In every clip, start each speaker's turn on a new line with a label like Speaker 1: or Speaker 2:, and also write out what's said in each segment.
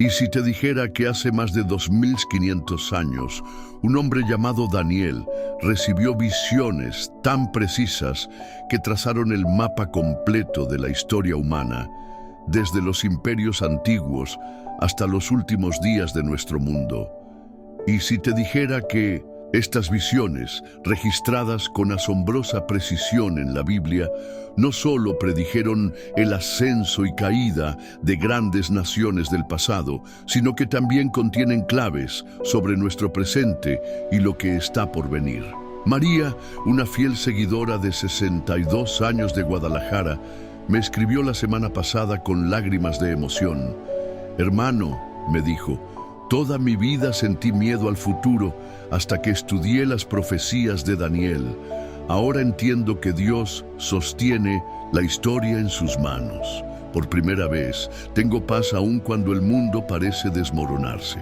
Speaker 1: ¿Y si te dijera que hace más de 2500 años, un hombre llamado Daniel recibió visiones tan precisas que trazaron el mapa completo de la historia humana, desde los imperios antiguos hasta los últimos días de nuestro mundo? ¿Y si te dijera que estas visiones, registradas con asombrosa precisión en la Biblia, no solo predijeron el ascenso y caída de grandes naciones del pasado, sino que también contienen claves sobre nuestro presente y lo que está por venir? María, una fiel seguidora de 62 años de Guadalajara, me escribió la semana pasada con lágrimas de emoción. «Hermano», me dijo, «toda mi vida sentí miedo al futuro hasta que estudié las profecías de Daniel. Ahora entiendo que Dios sostiene la historia en sus manos. Por primera vez, tengo paz aún cuando el mundo parece desmoronarse».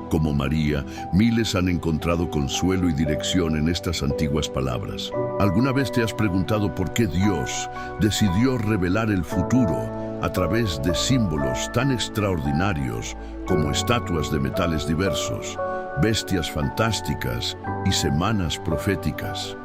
Speaker 1: Como María, miles han encontrado consuelo y dirección en estas antiguas palabras. ¿Alguna vez te has preguntado por qué Dios decidió revelar el futuro a través de símbolos tan extraordinarios como estatuas de metales diversos, bestias fantásticas y semanas proféticas?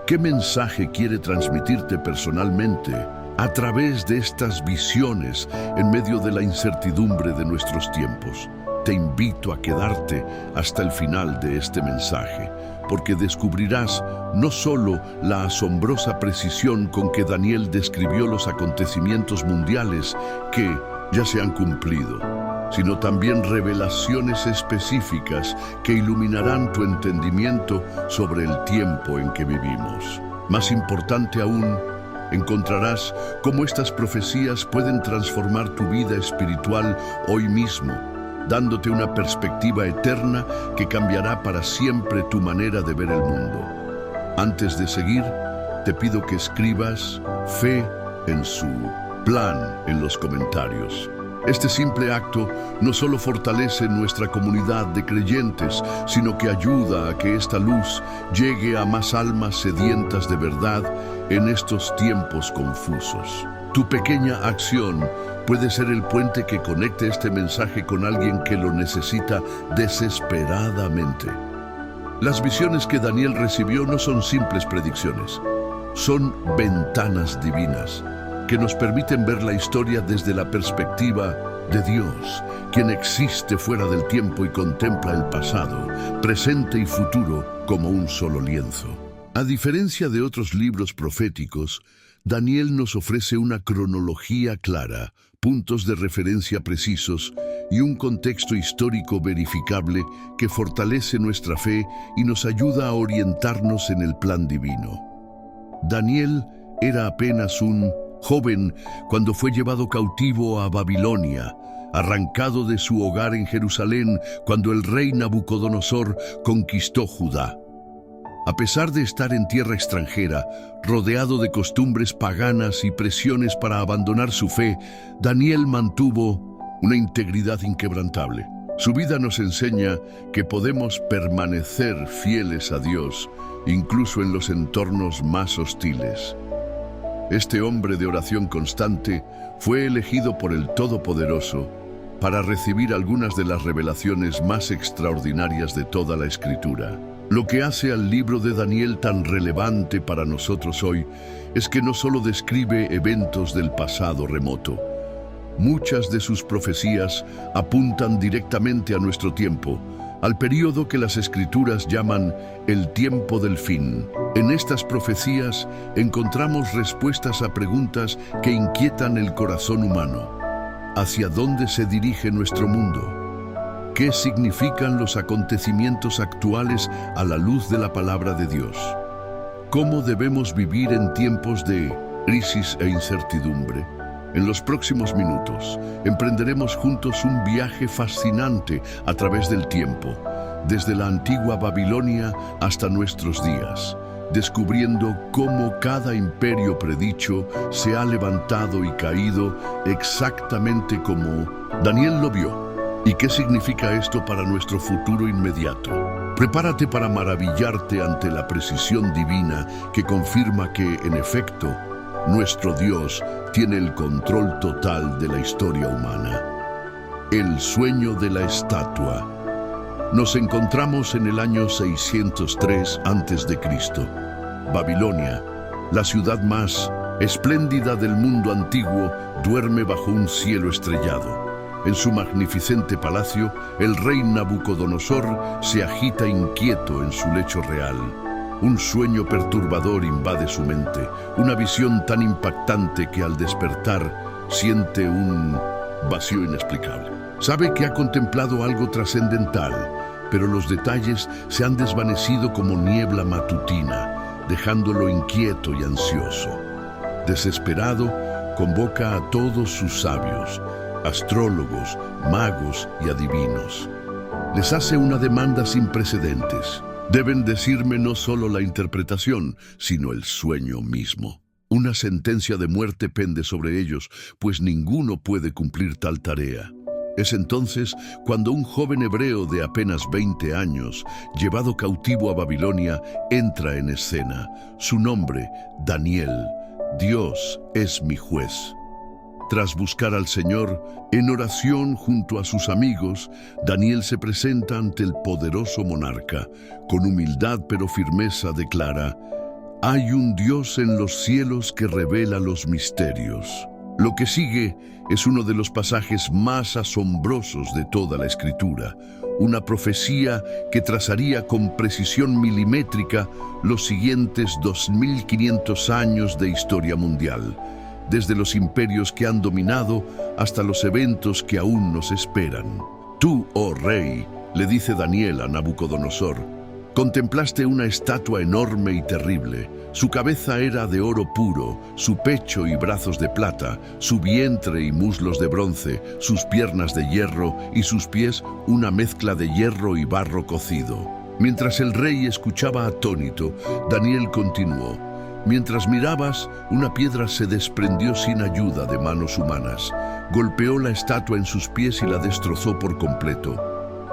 Speaker 1: ¿Qué mensaje quiere transmitirte personalmente a través de estas visiones en medio de la incertidumbre de nuestros tiempos? Te invito a quedarte hasta el final de este mensaje, porque descubrirás no solo la asombrosa precisión con que Daniel describió los acontecimientos mundiales que ya se han cumplido, sino también revelaciones específicas que iluminarán tu entendimiento sobre el tiempo en que vivimos. Más importante aún, encontrarás cómo estas profecías pueden transformar tu vida espiritual hoy mismo, dándote una perspectiva eterna que cambiará para siempre tu manera de ver el mundo. Antes de seguir, te pido que escribas fe en su plan en los comentarios. Este simple acto no solo fortalece nuestra comunidad de creyentes, sino que ayuda a que esta luz llegue a más almas sedientas de verdad en estos tiempos confusos. Tu pequeña acción puede ser el puente que conecte este mensaje con alguien que lo necesita desesperadamente. Las visiones que Daniel recibió no son simples predicciones, son ventanas divinas que nos permiten ver la historia desde la perspectiva de Dios, quien existe fuera del tiempo y contempla el pasado, presente y futuro como un solo lienzo. A diferencia de otros libros proféticos, Daniel nos ofrece una cronología clara, puntos de referencia precisos y un contexto histórico verificable que fortalece nuestra fe y nos ayuda a orientarnos en el plan divino. Daniel era apenas un joven cuando fue llevado cautivo a Babilonia, arrancado de su hogar en Jerusalén cuando el rey Nabucodonosor conquistó Judá. A pesar de estar en tierra extranjera, rodeado de costumbres paganas y presiones para abandonar su fe, Daniel mantuvo una integridad inquebrantable. Su vida nos enseña que podemos permanecer fieles a Dios, incluso en los entornos más hostiles. Este hombre de oración constante fue elegido por el Todopoderoso para recibir algunas de las revelaciones más extraordinarias de toda la Escritura. Lo que hace al libro de Daniel tan relevante para nosotros hoy es que no solo describe eventos del pasado remoto. Muchas de sus profecías apuntan directamente a nuestro tiempo, al período que las Escrituras llaman el tiempo del fin. En estas profecías encontramos respuestas a preguntas que inquietan el corazón humano. ¿Hacia dónde se dirige nuestro mundo? ¿Qué significan los acontecimientos actuales a la luz de la palabra de Dios? ¿Cómo debemos vivir en tiempos de crisis e incertidumbre? En los próximos minutos, emprenderemos juntos un viaje fascinante a través del tiempo, desde la antigua Babilonia hasta nuestros días, descubriendo cómo cada imperio predicho se ha levantado y caído exactamente como Daniel lo vio. ¿Y qué significa esto para nuestro futuro inmediato? Prepárate para maravillarte ante la precisión divina que confirma que, en efecto, nuestro Dios tiene el control total de la historia humana. El sueño de la estatua. Nos encontramos en el año 603 a.C. Babilonia, la ciudad más espléndida del mundo antiguo, duerme bajo un cielo estrellado. En su magnificente palacio, el rey Nabucodonosor se agita inquieto en su lecho real. Un sueño perturbador invade su mente, una visión tan impactante que al despertar siente un vacío inexplicable. Sabe que ha contemplado algo trascendental, pero los detalles se han desvanecido como niebla matutina, dejándolo inquieto y ansioso. Desesperado, convoca a todos sus sabios, astrólogos, magos y adivinos. Les hace una demanda sin precedentes. Deben decirme no solo la interpretación, sino el sueño mismo. Una sentencia de muerte pende sobre ellos, pues ninguno puede cumplir tal tarea. Es entonces cuando un joven hebreo de apenas 20 años, llevado cautivo a Babilonia, entra en escena. Su nombre, Daniel. Dios es mi juez. Tras buscar al Señor, en oración junto a sus amigos, Daniel se presenta ante el poderoso monarca. Con humildad pero firmeza declara: «Hay un Dios en los cielos que revela los misterios». Lo que sigue es uno de los pasajes más asombrosos de toda la Escritura, una profecía que trazaría con precisión milimétrica los siguientes 2500 años de historia mundial, desde los imperios que han dominado hasta los eventos que aún nos esperan. Tú, oh rey, le dice Daniel a Nabucodonosor, contemplaste una estatua enorme y terrible. Su cabeza era de oro puro, su pecho y brazos de plata, su vientre y muslos de bronce, sus piernas de hierro y sus pies una mezcla de hierro y barro cocido. Mientras el rey escuchaba atónito, Daniel continuó: mientras mirabas, una piedra se desprendió sin ayuda de manos humanas. Golpeó la estatua en sus pies y la destrozó por completo.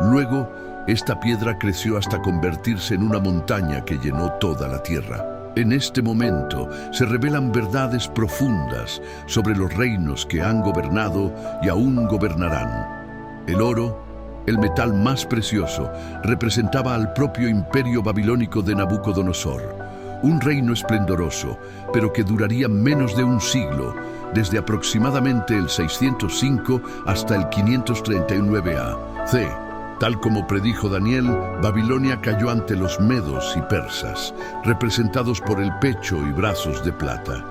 Speaker 1: Luego, esta piedra creció hasta convertirse en una montaña que llenó toda la tierra. En este momento se revelan verdades profundas sobre los reinos que han gobernado y aún gobernarán. El oro, el metal más precioso, representaba al propio imperio babilónico de Nabucodonosor. Un reino esplendoroso, pero que duraría menos de un siglo, desde aproximadamente el 605 hasta el 539 a.C. Tal como predijo Daniel, Babilonia cayó ante los medos y persas, representados por el pecho y brazos de plata.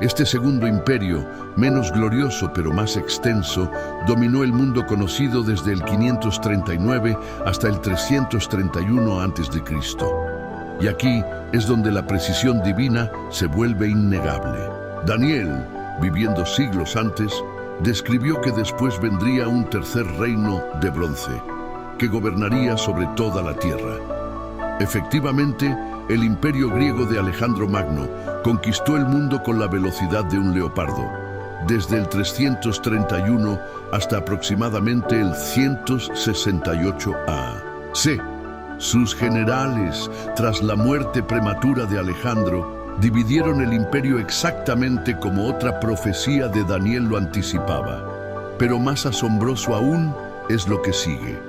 Speaker 1: Este segundo imperio, menos glorioso pero más extenso, dominó el mundo conocido desde el 539 hasta el 331 a.C. Y aquí es donde la precisión divina se vuelve innegable. Daniel, viviendo siglos antes, describió que después vendría un tercer reino de bronce, que gobernaría sobre toda la tierra. Efectivamente, el imperio griego de Alejandro Magno conquistó el mundo con la velocidad de un leopardo, desde el 331 hasta aproximadamente el 168 a.C. Sus generales, tras la muerte prematura de Alejandro, dividieron el imperio exactamente como otra profecía de Daniel lo anticipaba. Pero más asombroso aún es lo que sigue.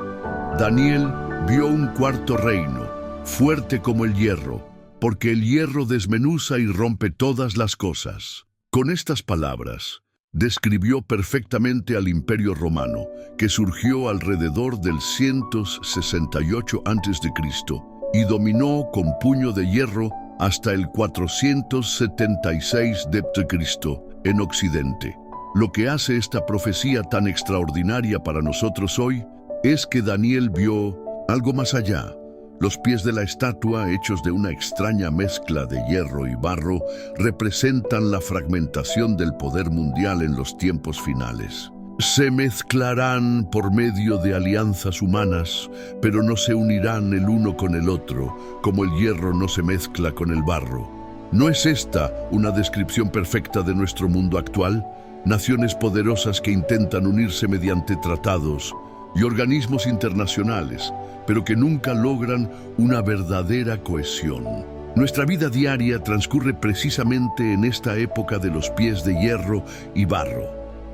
Speaker 1: Daniel vio un cuarto reino, fuerte como el hierro, porque el hierro desmenuza y rompe todas las cosas. Con estas palabras, describió perfectamente al Imperio Romano, que surgió alrededor del 168 a.C. y dominó con puño de hierro hasta el 476 d.C. en Occidente. Lo que hace esta profecía tan extraordinaria para nosotros hoy es que Daniel vio algo más allá. Los pies de la estatua, hechos de una extraña mezcla de hierro y barro, representan la fragmentación del poder mundial en los tiempos finales. Se mezclarán por medio de alianzas humanas, pero no se unirán el uno con el otro, como el hierro no se mezcla con el barro. ¿No es esta una descripción perfecta de nuestro mundo actual? Naciones poderosas que intentan unirse mediante tratados y organismos internacionales, pero que nunca logran una verdadera cohesión. Nuestra vida diaria transcurre precisamente en esta época de los pies de hierro y barro.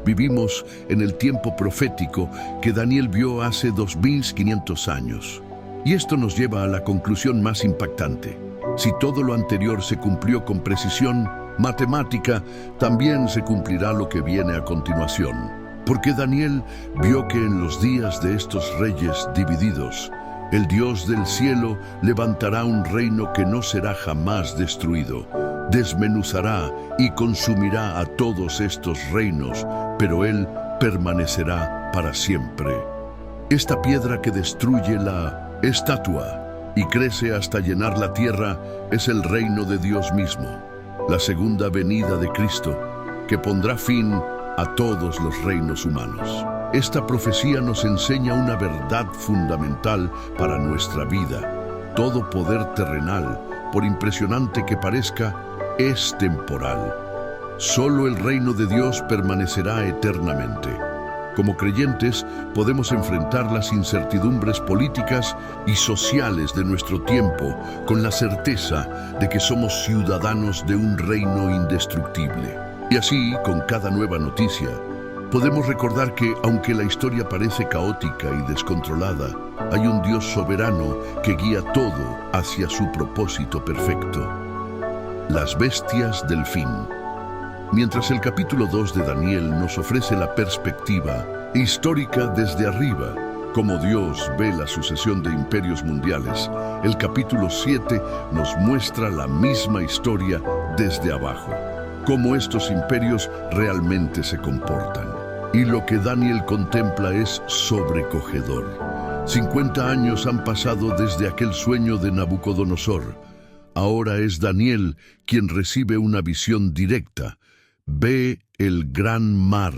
Speaker 1: Vivimos en el tiempo profético que Daniel vio hace 2500 años. Y esto nos lleva a la conclusión más impactante. Si todo lo anterior se cumplió con precisión matemática, también se cumplirá lo que viene a continuación. Porque Daniel vio que en los días de estos reyes divididos, el Dios del cielo levantará un reino que no será jamás destruido. Desmenuzará y consumirá a todos estos reinos, pero Él permanecerá para siempre. Esta piedra que destruye la estatua y crece hasta llenar la tierra es el reino de Dios mismo, la segunda venida de Cristo, que pondrá fin a todos los reinos humanos. Esta profecía nos enseña una verdad fundamental para nuestra vida. Todo poder terrenal, por impresionante que parezca, es temporal. Solo el reino de Dios permanecerá eternamente. Como creyentes, podemos enfrentar las incertidumbres políticas y sociales de nuestro tiempo con la certeza de que somos ciudadanos de un reino indestructible. Y así, con cada nueva noticia, podemos recordar que, aunque la historia parece caótica y descontrolada, hay un Dios soberano que guía todo hacia su propósito perfecto. Las bestias del fin. Mientras el capítulo 2 de Daniel nos ofrece la perspectiva histórica desde arriba, como Dios ve la sucesión de imperios mundiales, el capítulo 7 nos muestra la misma historia desde abajo, cómo estos imperios realmente se comportan. Y lo que Daniel contempla es sobrecogedor. 50 años han pasado desde aquel sueño de Nabucodonosor. Ahora es Daniel quien recibe una visión directa. Ve el gran mar,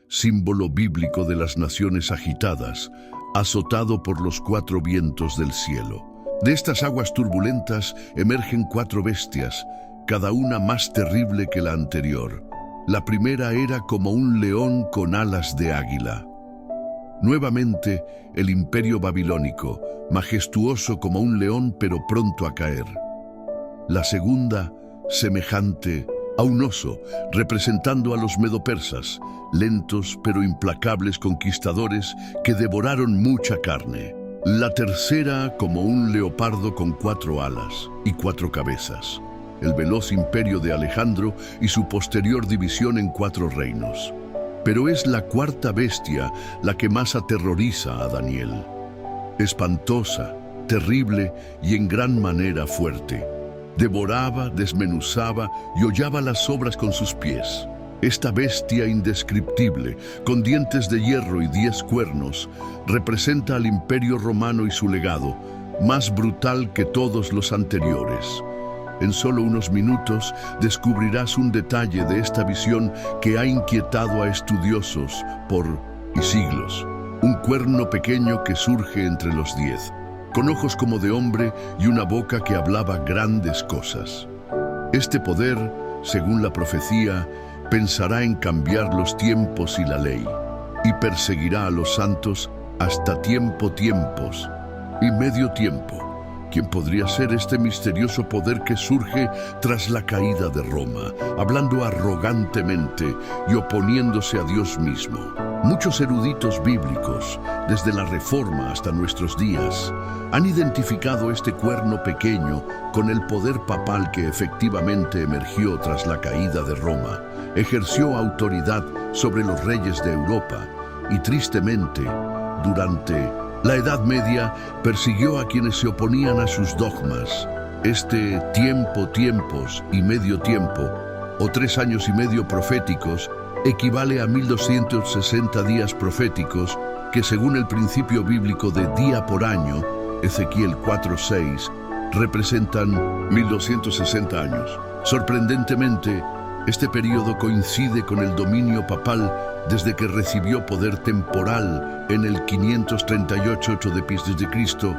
Speaker 1: símbolo bíblico de las naciones agitadas, azotado por los 4 vientos del cielo. De estas aguas turbulentas emergen 4 bestias, cada una más terrible que la anterior. La primera era como un león con alas de águila. Nuevamente, el imperio babilónico, majestuoso como un león pero pronto a caer. La segunda, semejante a un oso, representando a los medopersas, lentos pero implacables conquistadores que devoraron mucha carne. La tercera como un leopardo con 4 alas y 4 cabezas, el veloz imperio de Alejandro y su posterior división en 4 reinos. Pero es la cuarta bestia la que más aterroriza a Daniel. Espantosa, terrible y en gran manera fuerte. Devoraba, desmenuzaba y hollaba las obras con sus pies. Esta bestia indescriptible, con dientes de hierro y 10 cuernos, representa al Imperio Romano y su legado, más brutal que todos los anteriores. En solo unos minutos descubrirás un detalle de esta visión que ha inquietado a estudiosos por siglos. Un cuerno pequeño que surge entre los 10. Con ojos como de hombre y una boca que hablaba grandes cosas. Este poder, según la profecía, pensará en cambiar los tiempos y la ley, y perseguirá a los santos hasta tiempos y medio tiempo. ¿Quién podría ser este misterioso poder que surge tras la caída de Roma, hablando arrogantemente y oponiéndose a Dios mismo? Muchos eruditos bíblicos, desde la Reforma hasta nuestros días, han identificado este cuerno pequeño con el poder papal que efectivamente emergió tras la caída de Roma, ejerció autoridad sobre los reyes de Europa y, tristemente, durante la Edad Media persiguió a quienes se oponían a sus dogmas. Este tiempos y medio tiempo, o 3 años y medio proféticos, equivale a 1260 días proféticos que, según el principio bíblico de día por año, Ezequiel 4:6, representan 1260 años. Sorprendentemente, este periodo coincide con el dominio papal desde que recibió poder temporal en el 538 d.C.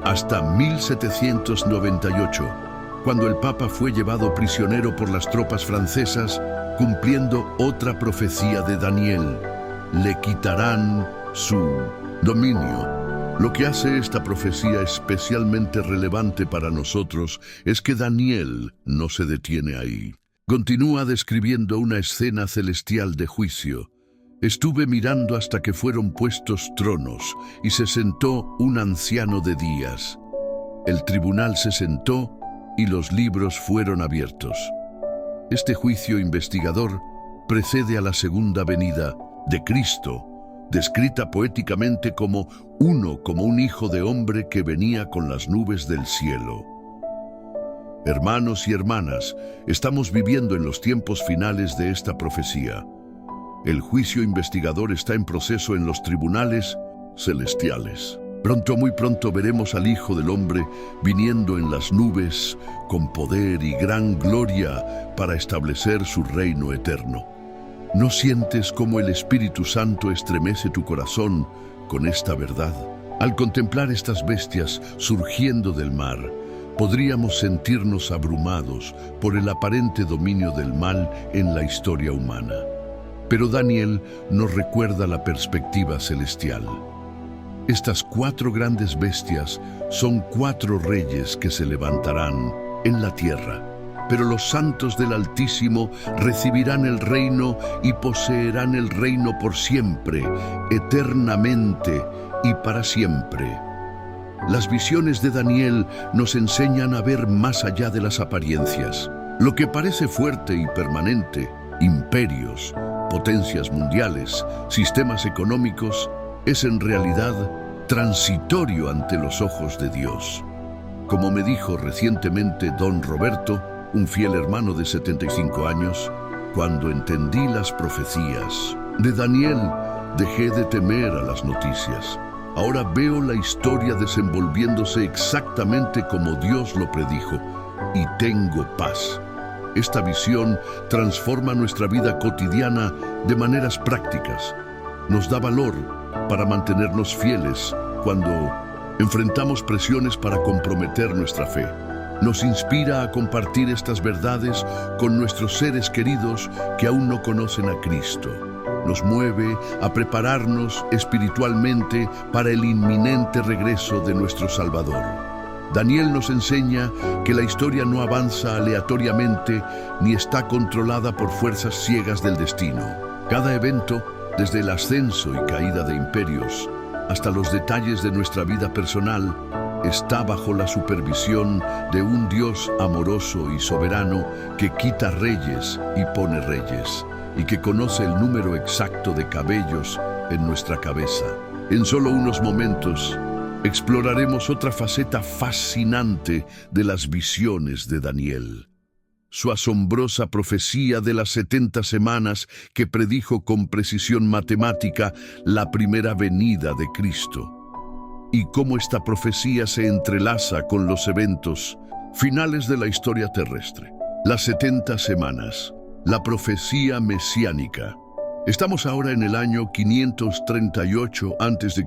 Speaker 1: hasta 1798, cuando el Papa fue llevado prisionero por las tropas francesas, cumpliendo otra profecía de Daniel: le quitarán su dominio. Lo que hace esta profecía especialmente relevante para nosotros es que Daniel no se detiene ahí. Continúa describiendo una escena celestial de juicio. Estuve mirando hasta que fueron puestos tronos y se sentó un anciano de días. El tribunal se sentó y los libros fueron abiertos. Este juicio investigador precede a la segunda venida de Cristo, descrita poéticamente como un hijo de hombre que venía con las nubes del cielo. Hermanos y hermanas, estamos viviendo en los tiempos finales de esta profecía. El juicio investigador está en proceso en los tribunales celestiales. Muy pronto veremos al Hijo del Hombre viniendo en las nubes con poder y gran gloria para establecer su reino eterno. ¿No sientes cómo el Espíritu Santo estremece tu corazón con esta verdad? Al contemplar estas bestias surgiendo del mar, podríamos sentirnos abrumados por el aparente dominio del mal en la historia humana. Pero Daniel nos recuerda la perspectiva celestial. Estas 4 grandes bestias son 4 reyes que se levantarán en la tierra. Pero los santos del Altísimo recibirán el reino y poseerán el reino por siempre, eternamente y para siempre. Las visiones de Daniel nos enseñan a ver más allá de las apariencias. Lo que parece fuerte y permanente, imperios, potencias mundiales, sistemas económicos, es en realidad transitorio ante los ojos de Dios. Como me dijo recientemente don Roberto, un fiel hermano de 75 años, cuando entendí las profecías de Daniel, dejé de temer a las noticias. Ahora veo la historia desenvolviéndose exactamente como Dios lo predijo y tengo paz. Esta visión transforma nuestra vida cotidiana de maneras prácticas. Nos da valor para mantenernos fieles cuando enfrentamos presiones para comprometer nuestra fe. Nos inspira a compartir estas verdades con nuestros seres queridos que aún no conocen a Cristo. Nos mueve a prepararnos espiritualmente para el inminente regreso de nuestro Salvador. Daniel nos enseña que la historia no avanza aleatoriamente ni está controlada por fuerzas ciegas del destino. Cada evento, desde el ascenso y caída de imperios hasta los detalles de nuestra vida personal, está bajo la supervisión de un Dios amoroso y soberano que quita reyes y pone reyes, y que conoce el número exacto de cabellos en nuestra cabeza. En solo unos momentos, exploraremos otra faceta fascinante de las visiones de Daniel. Su asombrosa profecía de las 70 semanas que predijo con precisión matemática la primera venida de Cristo. Y cómo esta profecía se entrelaza con los eventos finales de la historia terrestre. Las 70 semanas, la profecía mesiánica. Estamos ahora en el año 538 a.C.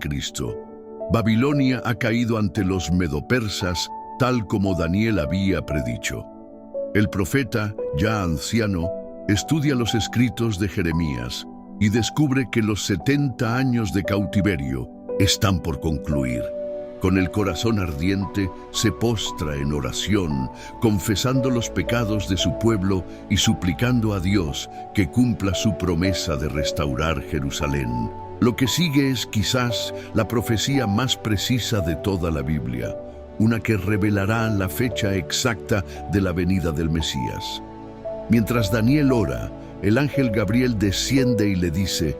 Speaker 1: Babilonia ha caído ante los medopersas, tal como Daniel había predicho. El profeta, ya anciano, estudia los escritos de Jeremías y descubre que los 70 años de cautiverio están por concluir. Con el corazón ardiente, se postra en oración, confesando los pecados de su pueblo y suplicando a Dios que cumpla su promesa de restaurar Jerusalén. Lo que sigue es quizás la profecía más precisa de toda la Biblia, una que revelará la fecha exacta de la venida del Mesías. Mientras Daniel ora, el ángel Gabriel desciende y le dice: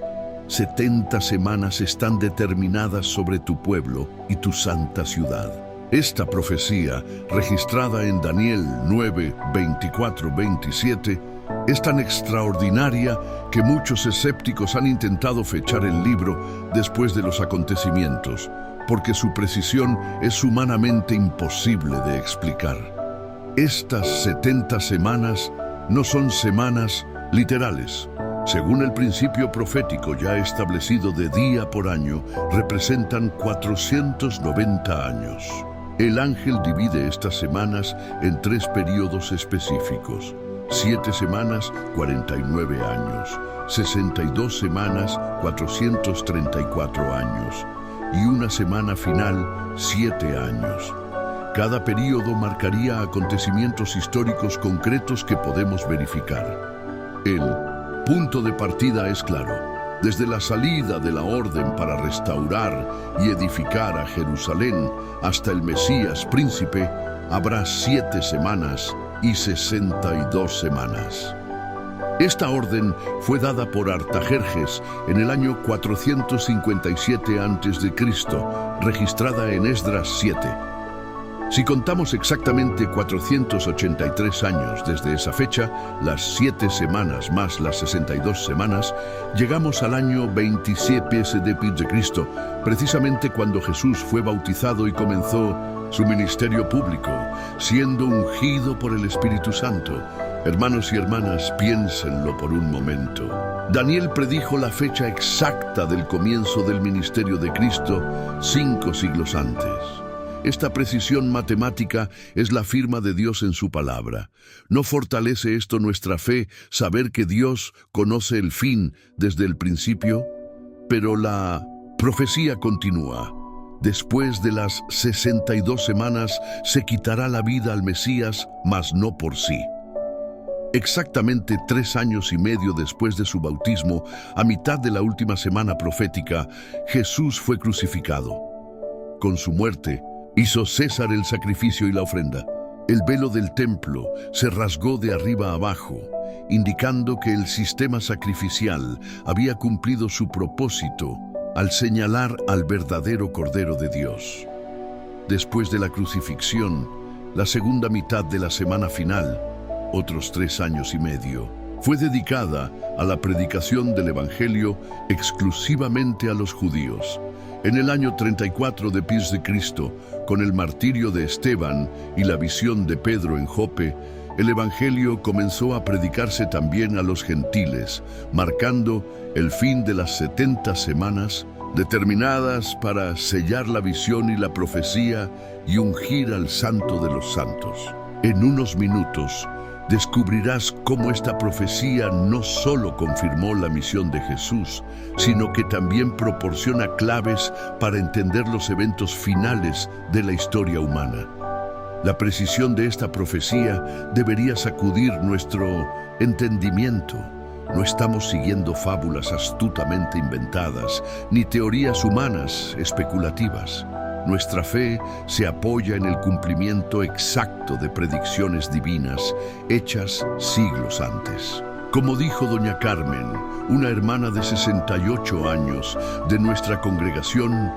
Speaker 1: 70 semanas están determinadas sobre tu pueblo y tu santa ciudad. Esta profecía, registrada en Daniel 9, 24, 27, es tan extraordinaria que muchos escépticos han intentado fechar el libro después de los acontecimientos, porque su precisión es humanamente imposible de explicar. Estas 70 semanas no son semanas literales. Según el principio profético ya establecido de día por año, representan 490 años. El ángel divide estas semanas en 3 periodos específicos: 7 semanas, 49 años, 62 semanas, 434 años, y una semana final, 7 años. Cada período marcaría acontecimientos históricos concretos que podemos verificar. El punto de partida es claro. Desde la salida de la orden para restaurar y edificar a Jerusalén hasta el Mesías príncipe, habrá 7 semanas y 62 semanas. Esta orden fue dada por Artajerjes en el año 457 a.C., registrada en Esdras 7. Si contamos exactamente 483 años desde esa fecha, las 7 semanas más las 62 semanas, llegamos al año 27 d.C., precisamente cuando Jesús fue bautizado y comenzó su ministerio público, siendo ungido por el Espíritu Santo. Hermanos y hermanas, piénsenlo por un momento. Daniel predijo la fecha exacta del comienzo del ministerio de Cristo 5 siglos antes. Esta precisión matemática es la firma de Dios en su palabra. ¿No fortalece esto nuestra fe, saber que Dios conoce el fin desde el principio? Pero la profecía continúa. Después de las 62 semanas se quitará la vida al Mesías, mas no por sí. Exactamente 3 años y medio después de su bautismo, a mitad de la última semana profética, Jesús fue crucificado. Con su muerte, hizo cesar el sacrificio y la ofrenda. El velo del templo se rasgó de arriba a abajo, indicando que el sistema sacrificial había cumplido su propósito al señalar al verdadero Cordero de Dios. Después de la crucifixión, la segunda mitad de la semana final, otros 3 años y medio, fue dedicada a la predicación del Evangelio exclusivamente a los judíos. En el año 34 después de Cristo, con el martirio de Esteban y la visión de Pedro en Jope, el Evangelio comenzó a predicarse también a los gentiles, marcando el fin de las 70 semanas determinadas para sellar la visión y la profecía y ungir al Santo de los Santos. En unos minutos, descubrirás cómo esta profecía no solo confirmó la misión de Jesús, sino que también proporciona claves para entender los eventos finales de la historia humana. La precisión de esta profecía debería sacudir nuestro entendimiento. No estamos siguiendo fábulas astutamente inventadas, ni teorías humanas especulativas. Nuestra fe se apoya en el cumplimiento exacto de predicciones divinas hechas siglos antes. Como dijo doña Carmen, una hermana de 68 años de nuestra congregación,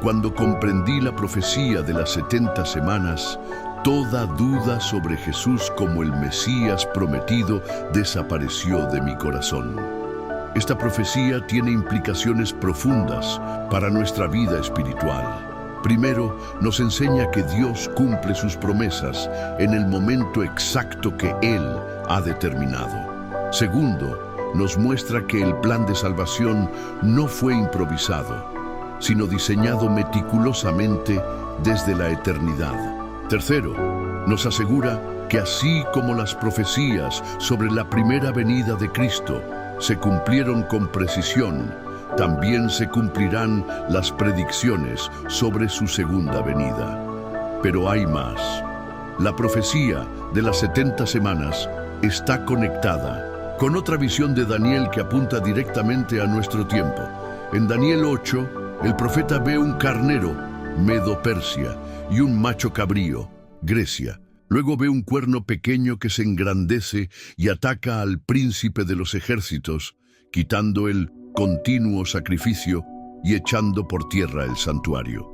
Speaker 1: cuando comprendí la profecía de las 70 semanas, toda duda sobre Jesús como el Mesías prometido desapareció de mi corazón. Esta profecía tiene implicaciones profundas para nuestra vida espiritual. Primero, nos enseña que Dios cumple sus promesas en el momento exacto que Él ha determinado. Segundo, nos muestra que el plan de salvación no fue improvisado, sino diseñado meticulosamente desde la eternidad. Tercero, nos asegura que así como las profecías sobre la primera venida de Cristo se cumplieron con precisión, también se cumplirán las predicciones sobre su segunda venida. Pero hay más. La profecía de las 70 semanas está conectada con otra visión de Daniel que apunta directamente a nuestro tiempo. En Daniel 8, el profeta ve un carnero, Medo-Persia, y un macho cabrío, Grecia. Luego ve un cuerno pequeño que se engrandece y ataca al príncipe de los ejércitos, quitando el continuo sacrificio y echando por tierra el santuario.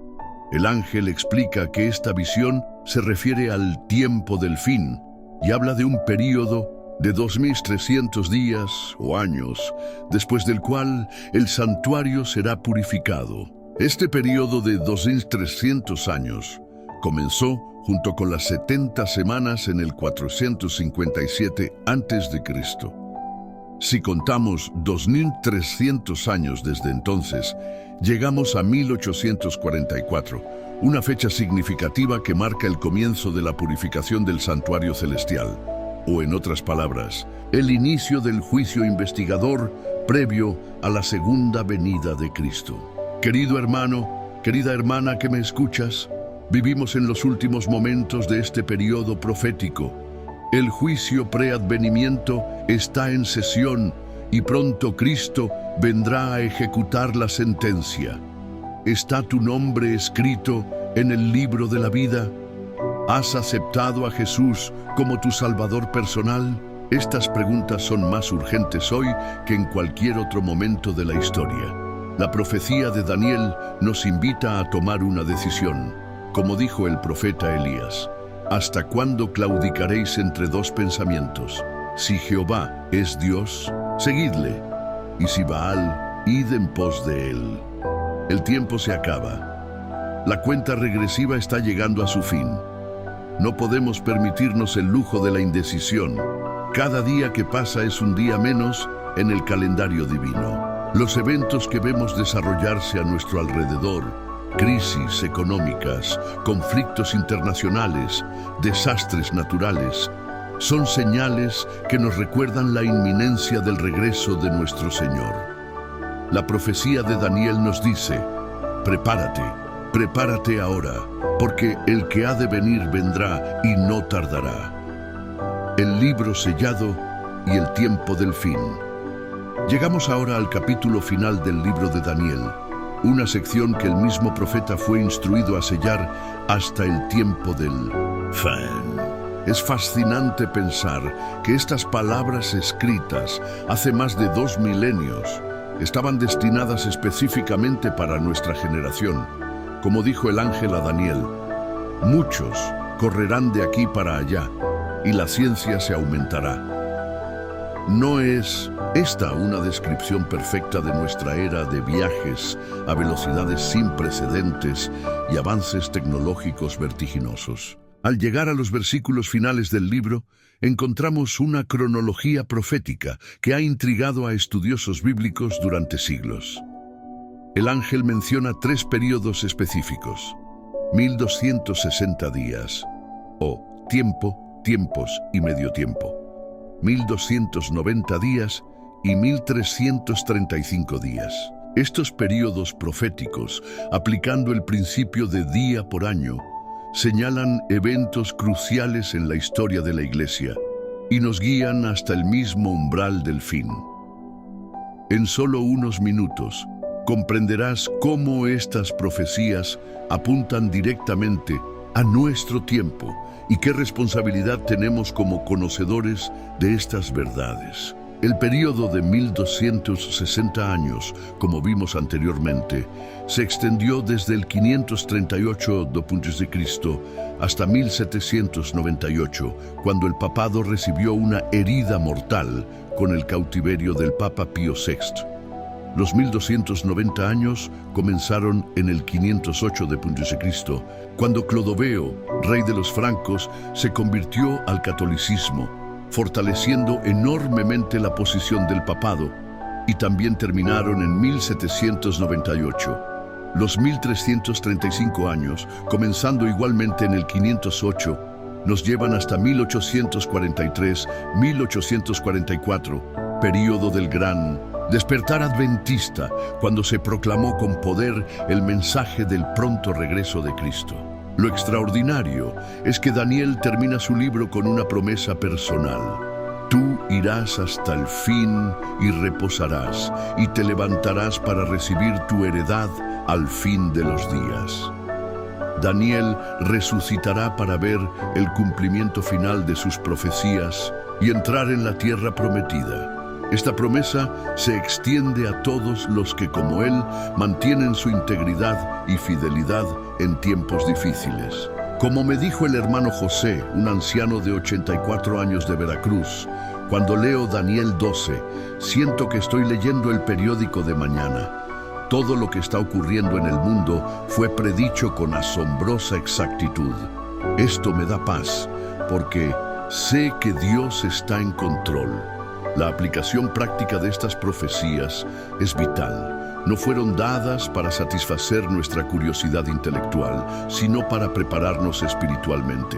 Speaker 1: El ángel explica que esta visión se refiere al tiempo del fin y habla de un período de 2300 días o años, después del cual el santuario será purificado. Este período de 2300 años comenzó junto con las 70 semanas en el 457 a.C. Si contamos 2300 años desde entonces, llegamos a 1844, una fecha significativa que marca el comienzo de la purificación del santuario celestial, o en otras palabras, el inicio del juicio investigador previo a la segunda venida de Cristo. Querido hermano, querida hermana que me escuchas, vivimos en los últimos momentos de este periodo profético. El juicio preadvenimiento está en sesión y pronto Cristo vendrá a ejecutar la sentencia. ¿Está tu nombre escrito en el libro de la vida? ¿Has aceptado a Jesús como tu Salvador personal? Estas preguntas son más urgentes hoy que en cualquier otro momento de la historia. La profecía de Daniel nos invita a tomar una decisión. Como dijo el profeta Elías, ¿hasta cuándo claudicaréis entre dos pensamientos? Si Jehová es Dios, seguidle, y si Baal, id en pos de él. El tiempo se acaba. La cuenta regresiva está llegando a su fin. No podemos permitirnos el lujo de la indecisión. Cada día que pasa es un día menos en el calendario divino. Los eventos que vemos desarrollarse a nuestro alrededor, crisis económicas, conflictos internacionales, desastres naturales, son señales que nos recuerdan la inminencia del regreso de nuestro Señor. La profecía de Daniel nos dice: prepárate, prepárate ahora, porque el que ha de venir vendrá y no tardará. El libro sellado y el tiempo del fin. Llegamos ahora al capítulo final del libro de Daniel, una sección que el mismo profeta fue instruido a sellar hasta el tiempo del fin. Es fascinante pensar que estas palabras escritas hace más de 2 milenios estaban destinadas específicamente para nuestra generación. Como dijo el ángel a Daniel, muchos correrán de aquí para allá y la ciencia se aumentará. ¿No es esta una descripción perfecta de nuestra era de viajes a velocidades sin precedentes y avances tecnológicos vertiginosos? Al llegar a los versículos finales del libro, encontramos una cronología profética que ha intrigado a estudiosos bíblicos durante siglos. El ángel menciona 3 períodos específicos: 1260 días, o tiempo, tiempos y medio tiempo; 1290 días y 1335 días. Estos períodos proféticos, aplicando el principio de día por año, señalan eventos cruciales en la historia de la Iglesia y nos guían hasta el mismo umbral del fin. En solo unos minutos comprenderás cómo estas profecías apuntan directamente a nuestro tiempo y qué responsabilidad tenemos como conocedores de estas verdades. El período de 1260 años, como vimos anteriormente, se extendió desde el 538 d.C. hasta 1798, cuando el papado recibió una herida mortal con el cautiverio del Papa Pío VI. Los 1290 años comenzaron en el 508 d.C., cuando Clodoveo, rey de los francos, se convirtió al catolicismo, fortaleciendo enormemente la posición del papado, y también terminaron en 1798. Los 1335 años, comenzando igualmente en el 508, nos llevan hasta 1843-1844, período del gran despertar adventista, cuando se proclamó con poder el mensaje del pronto regreso de Cristo. Lo extraordinario es que Daniel termina su libro con una promesa personal: tú irás hasta el fin y reposarás, y te levantarás para recibir tu heredad al fin de los días. Daniel resucitará para ver el cumplimiento final de sus profecías y entrar en la tierra prometida. Esta promesa se extiende a todos los que, como él, mantienen su integridad y fidelidad en tiempos difíciles. Como me dijo el hermano José, un anciano de 84 años de Veracruz, cuando leo Daniel 12, siento que estoy leyendo el periódico de mañana. Todo lo que está ocurriendo en el mundo fue predicho con asombrosa exactitud. Esto me da paz, porque sé que Dios está en control. La aplicación práctica de estas profecías es vital. No fueron dadas para satisfacer nuestra curiosidad intelectual, sino para prepararnos espiritualmente.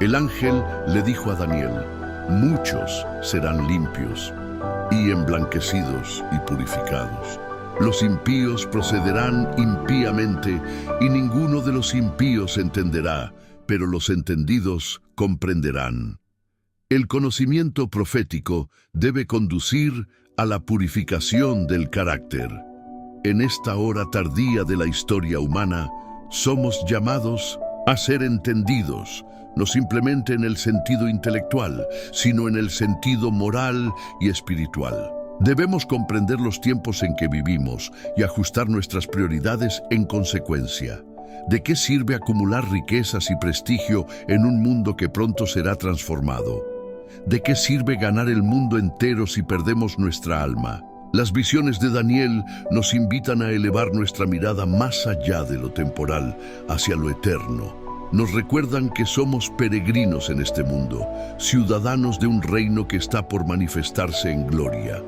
Speaker 1: El ángel le dijo a Daniel: muchos serán limpios y emblanquecidos y purificados. Los impíos procederán impíamente, y ninguno de los impíos entenderá, pero los entendidos comprenderán. El conocimiento profético debe conducir a la purificación del carácter. En esta hora tardía de la historia humana, somos llamados a ser entendidos, no simplemente en el sentido intelectual, sino en el sentido moral y espiritual. Debemos comprender los tiempos en que vivimos y ajustar nuestras prioridades en consecuencia. ¿De qué sirve acumular riquezas y prestigio en un mundo que pronto será transformado? ¿De qué sirve ganar el mundo entero si perdemos nuestra alma? Las visiones de Daniel nos invitan a elevar nuestra mirada más allá de lo temporal, hacia lo eterno. Nos recuerdan que somos peregrinos en este mundo, ciudadanos de un reino que está por manifestarse en gloria.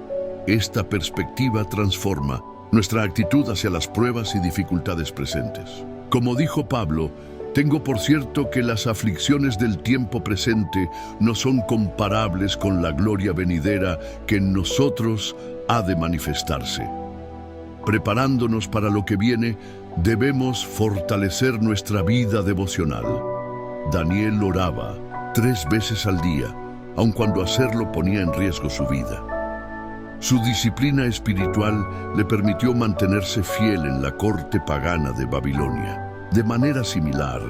Speaker 1: Esta perspectiva transforma nuestra actitud hacia las pruebas y dificultades presentes. Como dijo Pablo, tengo por cierto que las aflicciones del tiempo presente no son comparables con la gloria venidera que en nosotros ha de manifestarse. Preparándonos para lo que viene, debemos fortalecer nuestra vida devocional. Daniel oraba 3 veces al día, aun cuando hacerlo ponía en riesgo su vida. Su disciplina espiritual le permitió mantenerse fiel en la corte pagana de Babilonia. De manera similar,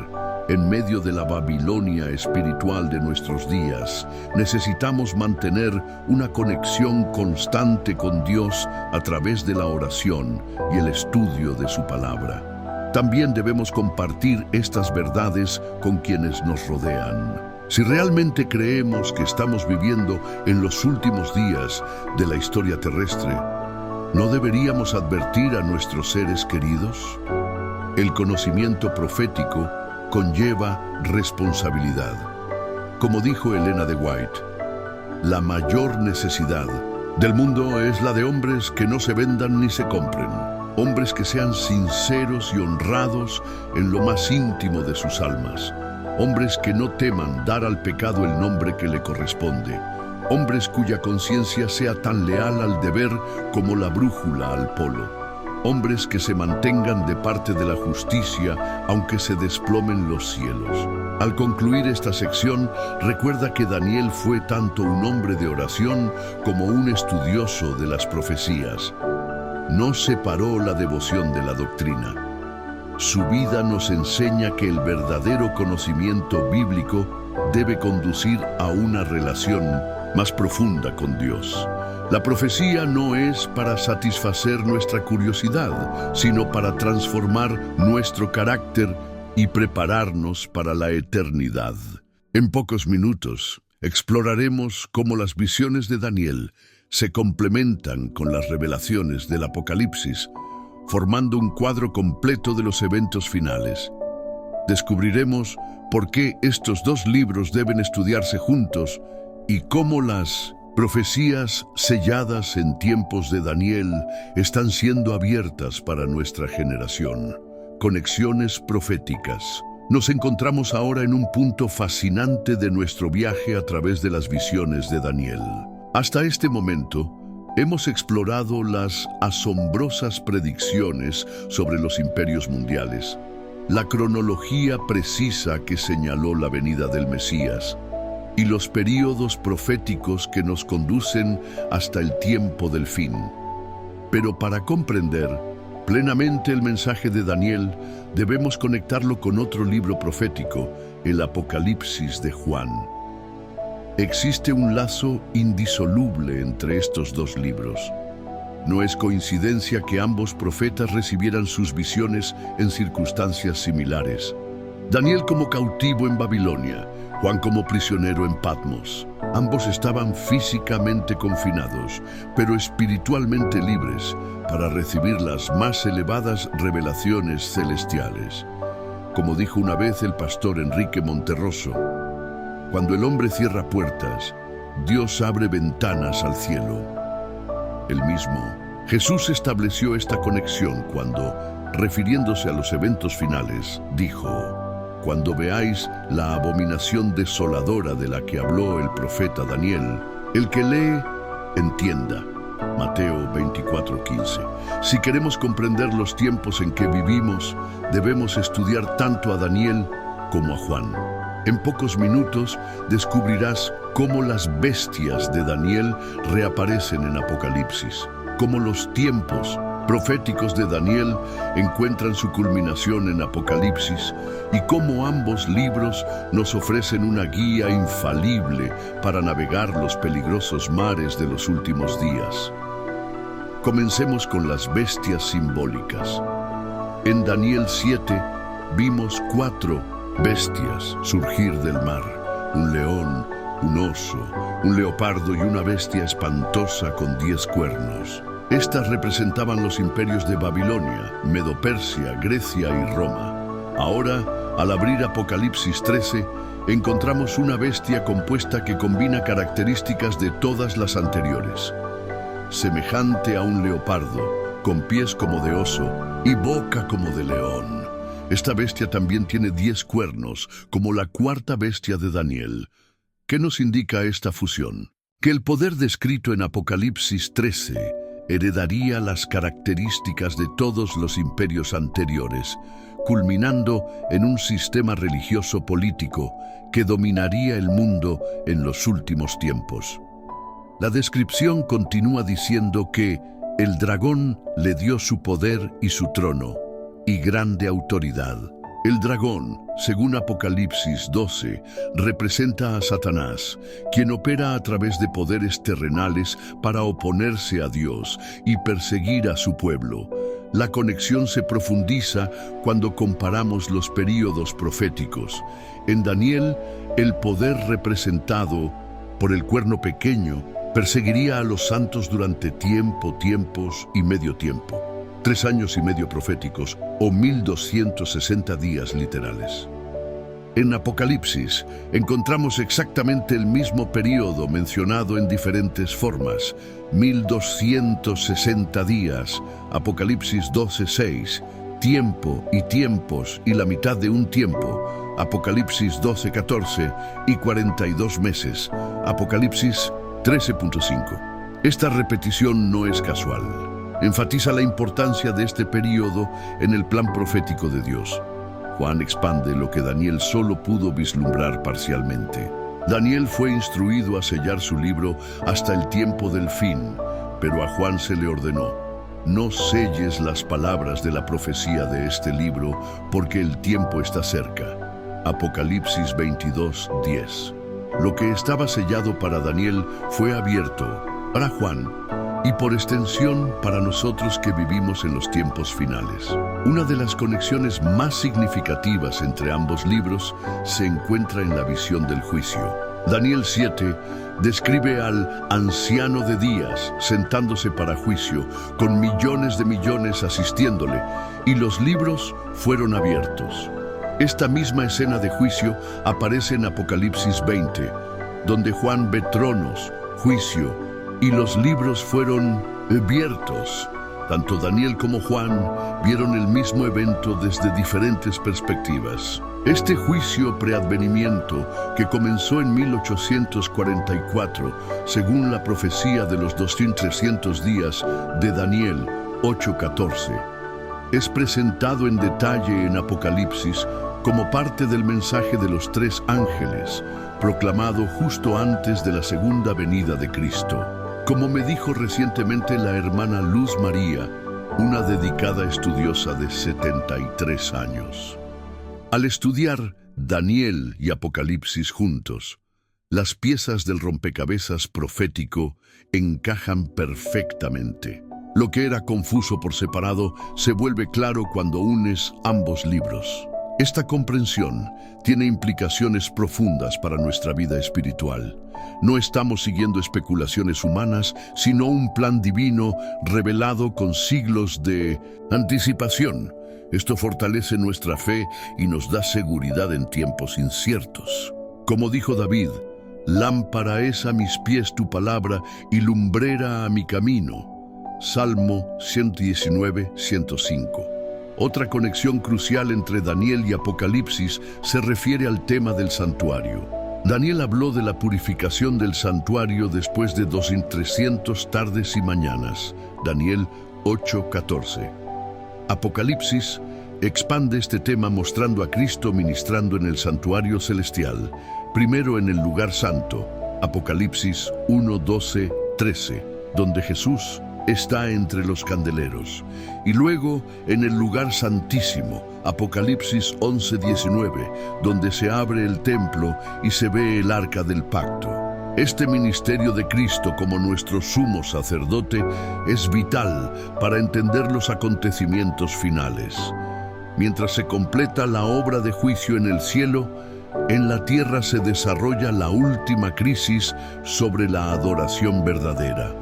Speaker 1: en medio de la Babilonia espiritual de nuestros días, necesitamos mantener una conexión constante con Dios a través de la oración y el estudio de su palabra. También debemos compartir estas verdades con quienes nos rodean. Si realmente creemos que estamos viviendo en los últimos días de la historia terrestre, ¿no deberíamos advertir a nuestros seres queridos? El conocimiento profético conlleva responsabilidad. Como dijo Elena de White, la mayor necesidad del mundo es la de hombres que no se vendan ni se compren, hombres que sean sinceros y honrados en lo más íntimo de sus almas, hombres que no teman dar al pecado el nombre que le corresponde, hombres cuya conciencia sea tan leal al deber como la brújula al polo. Hombres que se mantengan de parte de la justicia, aunque se desplomen los cielos. Al concluir esta sección, recuerda que Daniel fue tanto un hombre de oración como un estudioso de las profecías. No separó la devoción de la doctrina. Su vida nos enseña que el verdadero conocimiento bíblico debe conducir a una relación más profunda con Dios. La profecía no es para satisfacer nuestra curiosidad, sino para transformar nuestro carácter y prepararnos para la eternidad. En pocos minutos, exploraremos cómo las visiones de Daniel se complementan con las revelaciones del Apocalipsis, formando un cuadro completo de los eventos finales. Descubriremos por qué estos 2 libros deben estudiarse juntos y cómo las profecías selladas en tiempos de Daniel están siendo abiertas para nuestra generación. Conexiones proféticas. Nos encontramos ahora en un punto fascinante de nuestro viaje a través de las visiones de Daniel. Hasta este momento, hemos explorado las asombrosas predicciones sobre los imperios mundiales, la cronología precisa que señaló la venida del Mesías, y los períodos proféticos que nos conducen hasta el tiempo del fin. Pero para comprender plenamente el mensaje de Daniel, debemos conectarlo con otro libro profético, el Apocalipsis de Juan. Existe un lazo indisoluble entre estos 2 libros. No es coincidencia que ambos profetas recibieran sus visiones en circunstancias similares. Daniel como cautivo en Babilonia, Juan como prisionero en Patmos. Ambos estaban físicamente confinados, pero espiritualmente libres para recibir las más elevadas revelaciones celestiales. Como dijo una vez el pastor Enrique Monterroso, cuando el hombre cierra puertas, Dios abre ventanas al cielo. El mismo Jesús estableció esta conexión cuando, refiriéndose a los eventos finales, dijo: cuando veáis la abominación desoladora de la que habló el profeta Daniel, el que lee, entienda. Mateo 24:15. Si queremos comprender los tiempos en que vivimos, debemos estudiar tanto a Daniel como a Juan. En pocos minutos descubrirás cómo las bestias de Daniel reaparecen en Apocalipsis, cómo los tiempos proféticos de Daniel encuentran su culminación en Apocalipsis y cómo ambos libros nos ofrecen una guía infalible para navegar los peligrosos mares de los últimos días. Comencemos con las bestias simbólicas. En Daniel 7 vimos 4 bestias surgir del mar: un león, un oso, un leopardo y una bestia espantosa con 10 cuernos. Estas representaban los imperios de Babilonia, Medo-Persia, Grecia y Roma. Ahora, al abrir Apocalipsis 13, encontramos una bestia compuesta que combina características de todas las anteriores. Semejante a un leopardo, con pies como de oso y boca como de león. Esta bestia también tiene 10 cuernos, como la 4ª bestia de Daniel. ¿Qué nos indica esta fusión? Que el poder descrito en Apocalipsis 13 heredaría las características de todos los imperios anteriores, culminando en un sistema religioso político que dominaría el mundo en los últimos tiempos. La descripción continúa diciendo que el dragón le dio su poder y su trono, y grande autoridad. El dragón, según Apocalipsis 12, representa a Satanás, quien opera a través de poderes terrenales para oponerse a Dios y perseguir a su pueblo. La conexión se profundiza cuando comparamos los períodos proféticos. En Daniel, el poder representado por el cuerno pequeño perseguiría a los santos durante tiempos y medio tiempo. 3 años y medio proféticos o 1260 días literales. En Apocalipsis encontramos exactamente el mismo período mencionado en diferentes formas: 1260 días, Apocalipsis 12:6, tiempo y tiempos y la mitad de un tiempo, Apocalipsis 12:14 y 42 meses, Apocalipsis 13:5. Esta repetición no es casual. Enfatiza la importancia de este período en el plan profético de Dios. Juan expande lo que Daniel solo pudo vislumbrar parcialmente. Daniel fue instruido a sellar su libro hasta el tiempo del fin, pero a Juan se le ordenó: no selles las palabras de la profecía de este libro, porque el tiempo está cerca. Apocalipsis 22:10. Lo que estaba sellado para Daniel fue abierto para Juan, y por extensión para nosotros que vivimos en los tiempos finales. Una de las conexiones más significativas entre ambos libros se encuentra en la visión del juicio. Daniel 7 describe al anciano de días sentándose para juicio, con millones de millones asistiéndole, y los libros fueron abiertos. Esta misma escena de juicio aparece en Apocalipsis 20, donde Juan ve tronos, juicio, y los libros fueron abiertos. Tanto Daniel como Juan vieron el mismo evento desde diferentes perspectivas. Este juicio preadvenimiento, que comenzó en 1844, según la profecía de los 2300 días de Daniel 8:14, es presentado en detalle en Apocalipsis como parte del mensaje de los 3 ángeles, proclamado justo antes de la segunda venida de Cristo. Como me dijo recientemente la hermana Luz María, una dedicada estudiosa de 73 años. Al estudiar Daniel y Apocalipsis juntos, las piezas del rompecabezas profético encajan perfectamente. Lo que era confuso por separado se vuelve claro cuando unes ambos libros. Esta comprensión tiene implicaciones profundas para nuestra vida espiritual. No estamos siguiendo especulaciones humanas, sino un plan divino revelado con siglos de anticipación. Esto fortalece nuestra fe y nos da seguridad en tiempos inciertos. Como dijo David: lámpara es a mis pies tu palabra y lumbrera a mi camino. Salmo 119, 105. Otra conexión crucial entre Daniel y Apocalipsis se refiere al tema del santuario. Daniel habló de la purificación del santuario después de 2300 tardes y mañanas. Daniel 8:14. Apocalipsis expande este tema mostrando a Cristo ministrando en el santuario celestial, primero en el lugar santo, Apocalipsis 1, 12, 13, donde Jesús está entre los candeleros, y luego en el lugar santísimo, Apocalipsis 11, 19, donde se abre el templo y se ve el arca del pacto. Este ministerio de Cristo como nuestro sumo sacerdote es vital para entender los acontecimientos finales. Mientras se completa la obra de juicio en el cielo, en la tierra se desarrolla la última crisis sobre la adoración verdadera.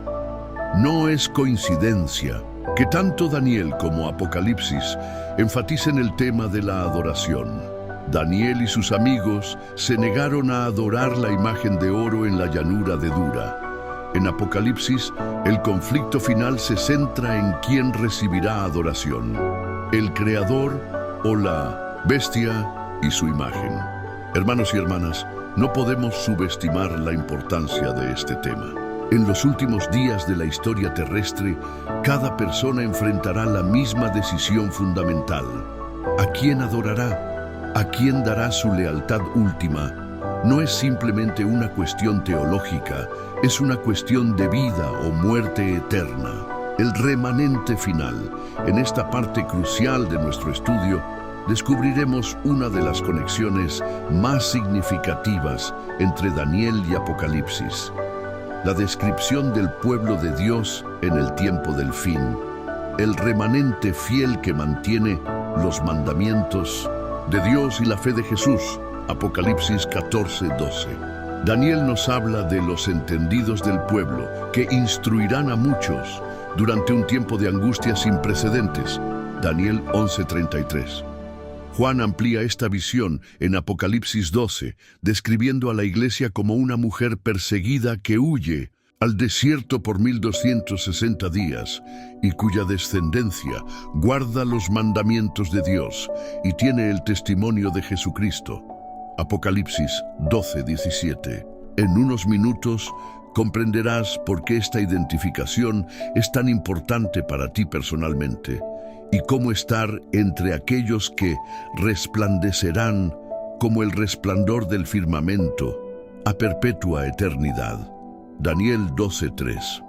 Speaker 1: No es coincidencia que tanto Daniel como Apocalipsis enfaticen el tema de la adoración. Daniel y sus amigos se negaron a adorar la imagen de oro en la llanura de Dura. En Apocalipsis, el conflicto final se centra en quién recibirá adoración: el Creador o la bestia y su imagen. Hermanos y hermanas, no podemos subestimar la importancia de este tema. En los últimos días de la historia terrestre, cada persona enfrentará la misma decisión fundamental. ¿A quién adorará? ¿A quién dará su lealtad última? No es simplemente una cuestión teológica, es una cuestión de vida o muerte eterna. El remanente final. En esta parte crucial de nuestro estudio, descubriremos una de las conexiones más significativas entre Daniel y Apocalipsis: la descripción del pueblo de Dios en el tiempo del fin, el remanente fiel que mantiene los mandamientos de Dios y la fe de Jesús, Apocalipsis 14, 12. Daniel nos habla de los entendidos del pueblo que instruirán a muchos durante un tiempo de angustia sin precedentes, Daniel 11:33. Juan amplía esta visión en Apocalipsis 12, describiendo a la iglesia como una mujer perseguida que huye al desierto por 1260 días y cuya descendencia guarda los mandamientos de Dios y tiene el testimonio de Jesucristo. Apocalipsis 12:17. En unos minutos comprenderás por qué esta identificación es tan importante para ti personalmente y cómo estar entre aquellos que resplandecerán como el resplandor del firmamento a perpetua eternidad. Daniel 12:3.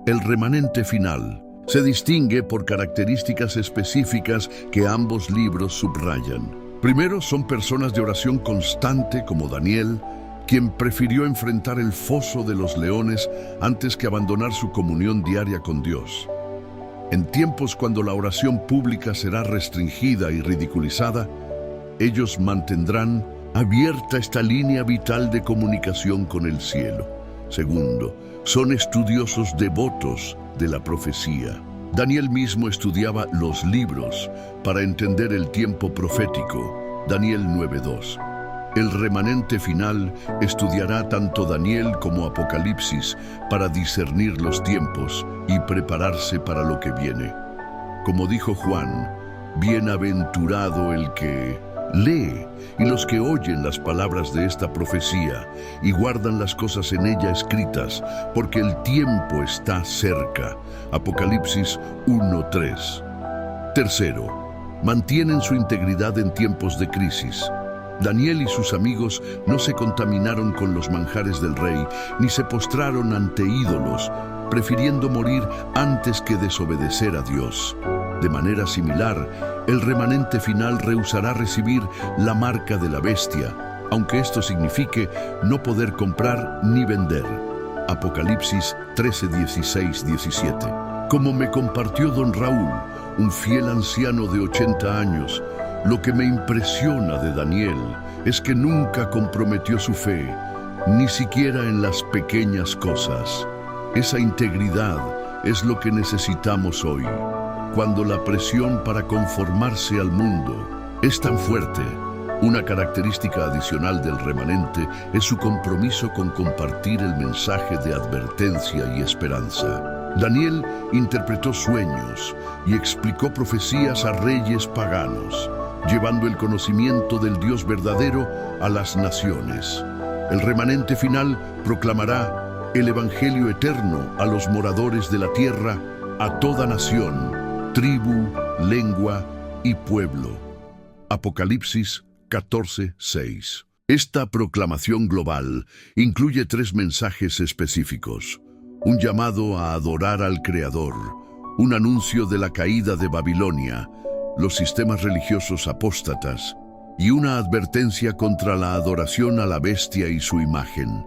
Speaker 1: El remanente final se distingue por características específicas que ambos libros subrayan. Primero, son personas de oración constante como Daniel, quien prefirió enfrentar el foso de los leones antes que abandonar su comunión diaria con Dios. En tiempos cuando la oración pública será restringida y ridiculizada, ellos mantendrán abierta esta línea vital de comunicación con el cielo. Segundo, son estudiosos devotos de la profecía. Daniel mismo estudiaba los libros para entender el tiempo profético, Daniel 9:2. El remanente final estudiará tanto Daniel como Apocalipsis para discernir los tiempos y prepararse para lo que viene. Como dijo Juan, bienaventurado el que lee y los que oyen las palabras de esta profecía y guardan las cosas en ella escritas, porque el tiempo está cerca. Apocalipsis 1:3. Tercero, mantienen su integridad en tiempos de crisis. Daniel y sus amigos no se contaminaron con los manjares del rey, ni se postraron ante ídolos, prefiriendo morir antes que desobedecer a Dios. De manera similar, el remanente final rehusará recibir la marca de la bestia, aunque esto signifique no poder comprar ni vender. Apocalipsis 13, 16, 17. Como me compartió don Raúl, un fiel anciano de 80 años, lo que me impresiona de Daniel es que nunca comprometió su fe, ni siquiera en las pequeñas cosas. Esa integridad es lo que necesitamos hoy, cuando la presión para conformarse al mundo es tan fuerte. Una característica adicional del remanente es su compromiso con compartir el mensaje de advertencia y esperanza. Daniel interpretó sueños y explicó profecías a reyes paganos, llevando el conocimiento del Dios verdadero a las naciones. El remanente final proclamará el evangelio eterno a los moradores de la tierra, a toda nación, tribu, lengua y pueblo. Apocalipsis 14:6. Esta proclamación global incluye 3 mensajes específicos: un llamado a adorar al Creador, un anuncio de la caída de Babilonia, los sistemas religiosos apóstatas, y una advertencia contra la adoración a la bestia y su imagen.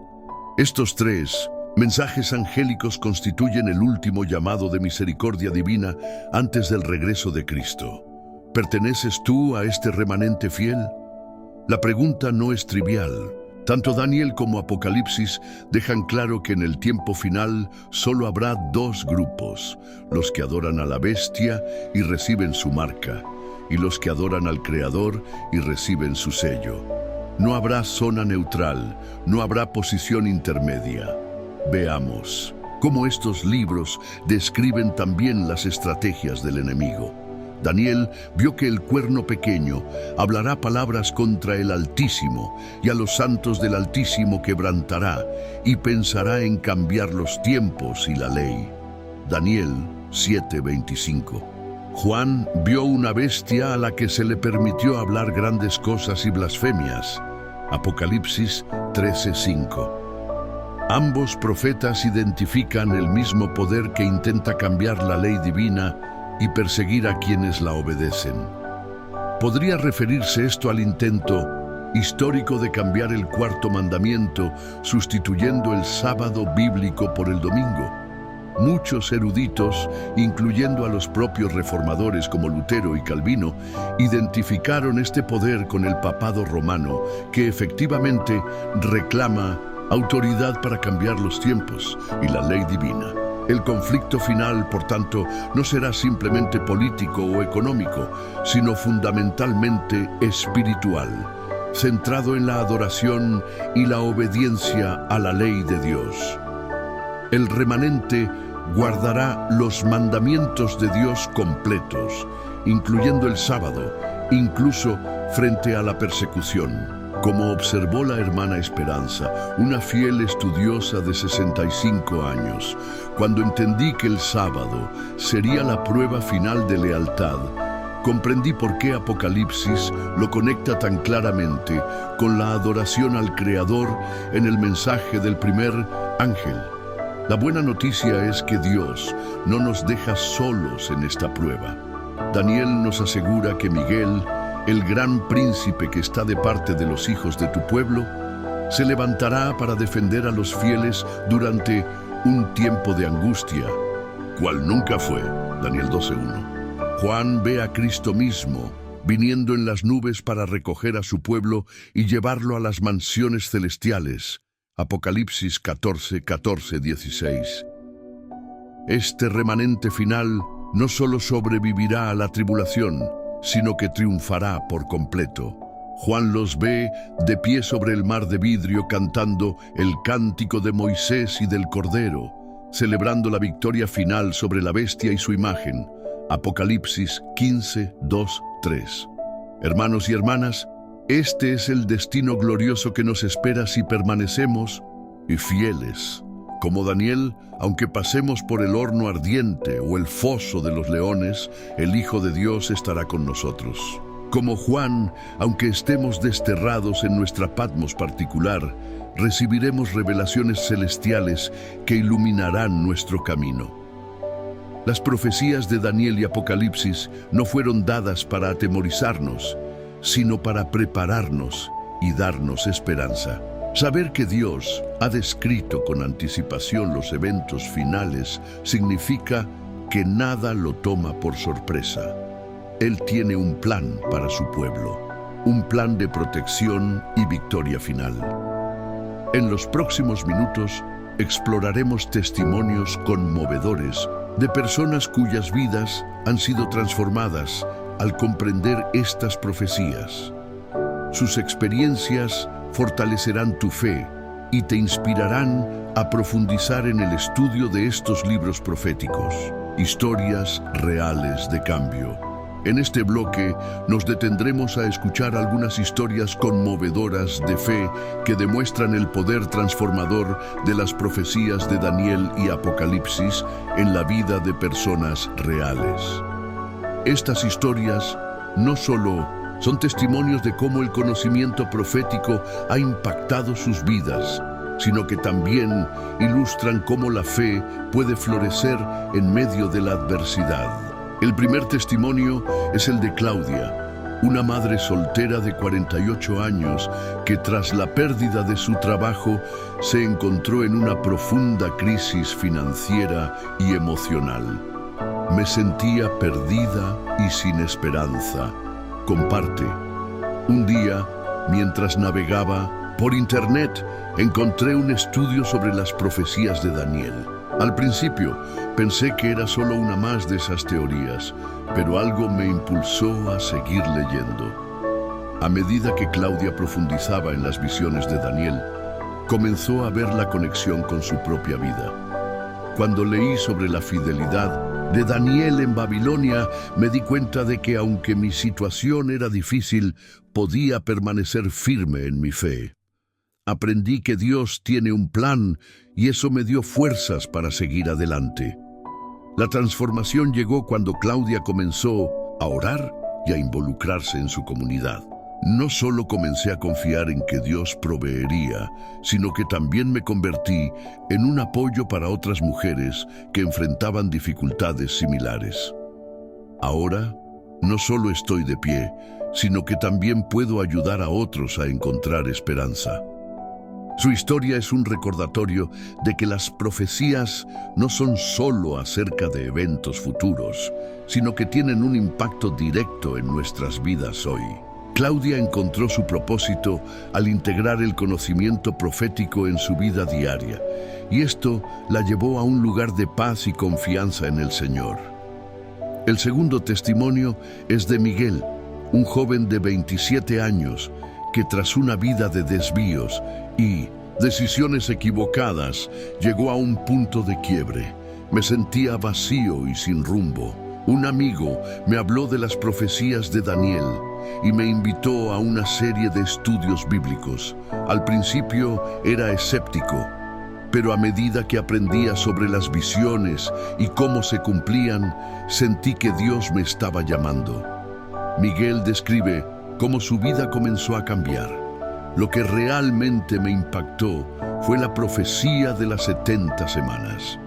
Speaker 1: Estos 3 mensajes angélicos constituyen el último llamado de misericordia divina antes del regreso de Cristo. ¿Perteneces tú a este remanente fiel? La pregunta no es trivial. Tanto Daniel como Apocalipsis dejan claro que en el tiempo final solo habrá 2 grupos: los que adoran a la bestia y reciben su marca, y los que adoran al Creador y reciben su sello. No habrá zona neutral, no habrá posición intermedia. Veamos cómo estos libros describen también las estrategias del enemigo. Daniel vio que el cuerno pequeño hablará palabras contra el Altísimo, y a los santos del Altísimo quebrantará, y pensará en cambiar los tiempos y la ley. Daniel 7:25. Juan vio una bestia a la que se le permitió hablar grandes cosas y blasfemias. Apocalipsis 13:5. Ambos profetas identifican el mismo poder que intenta cambiar la ley divina y perseguir a quienes la obedecen. ¿Podría referirse esto al intento histórico de cambiar el 4º mandamiento, sustituyendo el sábado bíblico por el domingo? Muchos eruditos, incluyendo a los propios reformadores como Lutero y Calvino, identificaron este poder con el papado romano, que efectivamente reclama autoridad para cambiar los tiempos y la ley divina. El conflicto final, por tanto, no será simplemente político o económico, sino fundamentalmente espiritual, centrado en la adoración y la obediencia a la ley de Dios. El remanente guardará los mandamientos de Dios completos, incluyendo el sábado, incluso frente a la persecución. Como observó la hermana Esperanza, una fiel estudiosa de 65 años, cuando entendí que el sábado sería la prueba final de lealtad, comprendí por qué Apocalipsis lo conecta tan claramente con la adoración al Creador en el mensaje del primer ángel. La buena noticia es que Dios no nos deja solos en esta prueba. Daniel nos asegura que Miguel, el gran príncipe que está de parte de los hijos de tu pueblo, se levantará para defender a los fieles durante un tiempo de angustia, cual nunca fue. Daniel 12:1. Juan ve a Cristo mismo viniendo en las nubes para recoger a su pueblo y llevarlo a las mansiones celestiales. Apocalipsis 14:16. Este remanente final no solo sobrevivirá a la tribulación, sino que triunfará por completo. Juan los ve de pie sobre el mar de vidrio cantando el cántico de Moisés y del Cordero, celebrando la victoria final sobre la bestia y su imagen. Apocalipsis 15:2-3. Hermanos y hermanas, este es el destino glorioso que nos espera si permanecemos y fieles. Como Daniel, aunque pasemos por el horno ardiente o el foso de los leones, el Hijo de Dios estará con nosotros. Como Juan, aunque estemos desterrados en nuestra Patmos particular, recibiremos revelaciones celestiales que iluminarán nuestro camino. Las profecías de Daniel y Apocalipsis no fueron dadas para atemorizarnos, sino para prepararnos y darnos esperanza. Saber que Dios ha descrito con anticipación los eventos finales significa que nada lo toma por sorpresa. Él tiene un plan para su pueblo, un plan de protección y victoria final. En los próximos minutos exploraremos testimonios conmovedores de personas cuyas vidas han sido transformadas al comprender estas profecías. Sus experiencias fortalecerán tu fe y te inspirarán a profundizar en el estudio de estos libros proféticos, historias reales de cambio. En este bloque nos detendremos a escuchar algunas historias conmovedoras de fe que demuestran el poder transformador de las profecías de Daniel y Apocalipsis en la vida de personas reales. Estas historias no solo son testimonios de cómo el conocimiento profético ha impactado sus vidas, sino que también ilustran cómo la fe puede florecer en medio de la adversidad. El primer testimonio es el de Claudia, una madre soltera de 48 años que tras la pérdida de su trabajo se encontró en una profunda crisis financiera y emocional. Me sentía perdida y sin esperanza. Comparte. Un día, mientras navegaba por internet, encontré un estudio sobre las profecías de Daniel. Al principio, pensé que era solo una más de esas teorías, pero algo me impulsó a seguir leyendo. A medida que Claudia profundizaba en las visiones de Daniel, comenzó a ver la conexión con su propia vida. Cuando leí sobre la fidelidad de Daniel en Babilonia, me di cuenta de que aunque mi situación era difícil, podía permanecer firme en mi fe. Aprendí que Dios tiene un plan y eso me dio fuerzas para seguir adelante. La transformación llegó cuando Claudia comenzó a orar y a involucrarse en su comunidad. No solo comencé a confiar en que Dios proveería, sino que también me convertí en un apoyo para otras mujeres que enfrentaban dificultades similares. Ahora, no solo estoy de pie, sino que también puedo ayudar a otros a encontrar esperanza. Su historia es un recordatorio de que las profecías no son solo acerca de eventos futuros, sino que tienen un impacto directo en nuestras vidas hoy. Claudia encontró su propósito al integrar el conocimiento profético en su vida diaria, y esto la llevó a un lugar de paz y confianza en el Señor. El segundo testimonio es de Miguel, un joven de 27 años que tras una vida de desvíos y decisiones equivocadas llegó a un punto de quiebre. Me sentía vacío y sin rumbo. Un amigo me habló de las profecías de Daniel y me invitó a una serie de estudios bíblicos. Al principio era escéptico, pero a medida que aprendía sobre las visiones y cómo se cumplían, sentí que Dios me estaba llamando. Miguel describe cómo su vida comenzó a cambiar. Lo que realmente me impactó fue la profecía de las 70 semanas.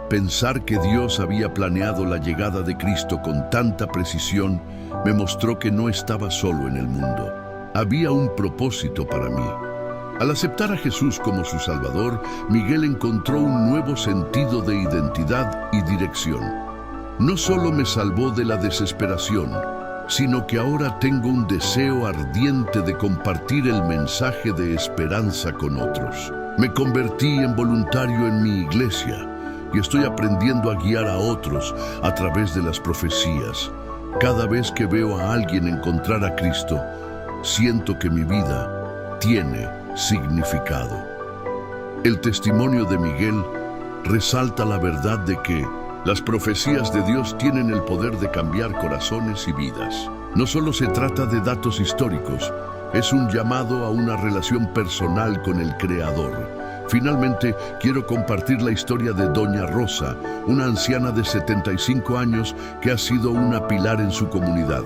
Speaker 1: Pensar que Dios había planeado la llegada de Cristo con tanta precisión me mostró que no estaba solo en el mundo. Había un propósito para mí. Al aceptar a Jesús como su Salvador, Miguel encontró un nuevo sentido de identidad y dirección. No solo me salvó de la desesperación, sino que ahora tengo un deseo ardiente de compartir el mensaje de esperanza con otros. Me convertí en voluntario en mi iglesia y estoy aprendiendo a guiar a otros a través de las profecías. Cada vez que veo a alguien encontrar a Cristo, siento que mi vida tiene significado. El testimonio de Miguel resalta la verdad de que las profecías de Dios tienen el poder de cambiar corazones y vidas. No solo se trata de datos históricos, es un llamado a una relación personal con el Creador. Finalmente, quiero compartir la historia de Doña Rosa, una anciana de 75 años que ha sido una pilar en su comunidad.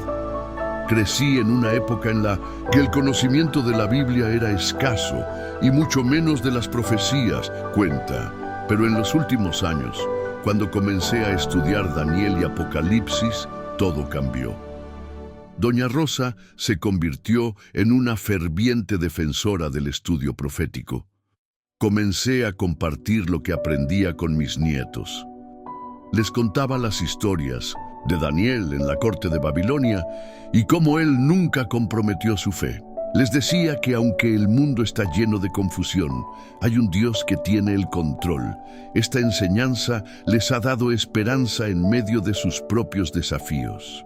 Speaker 1: Crecí en una época en la que el conocimiento de la Biblia era escaso y mucho menos de las profecías, cuenta. Pero en los últimos años, cuando comencé a estudiar Daniel y Apocalipsis, todo cambió. Doña Rosa se convirtió en una ferviente defensora del estudio profético. Comencé a compartir lo que aprendía con mis nietos. Les contaba las historias de Daniel en la corte de Babilonia y cómo él nunca comprometió su fe. Les decía que aunque el mundo está lleno de confusión, hay un Dios que tiene el control. Esta enseñanza les ha dado esperanza en medio de sus propios desafíos.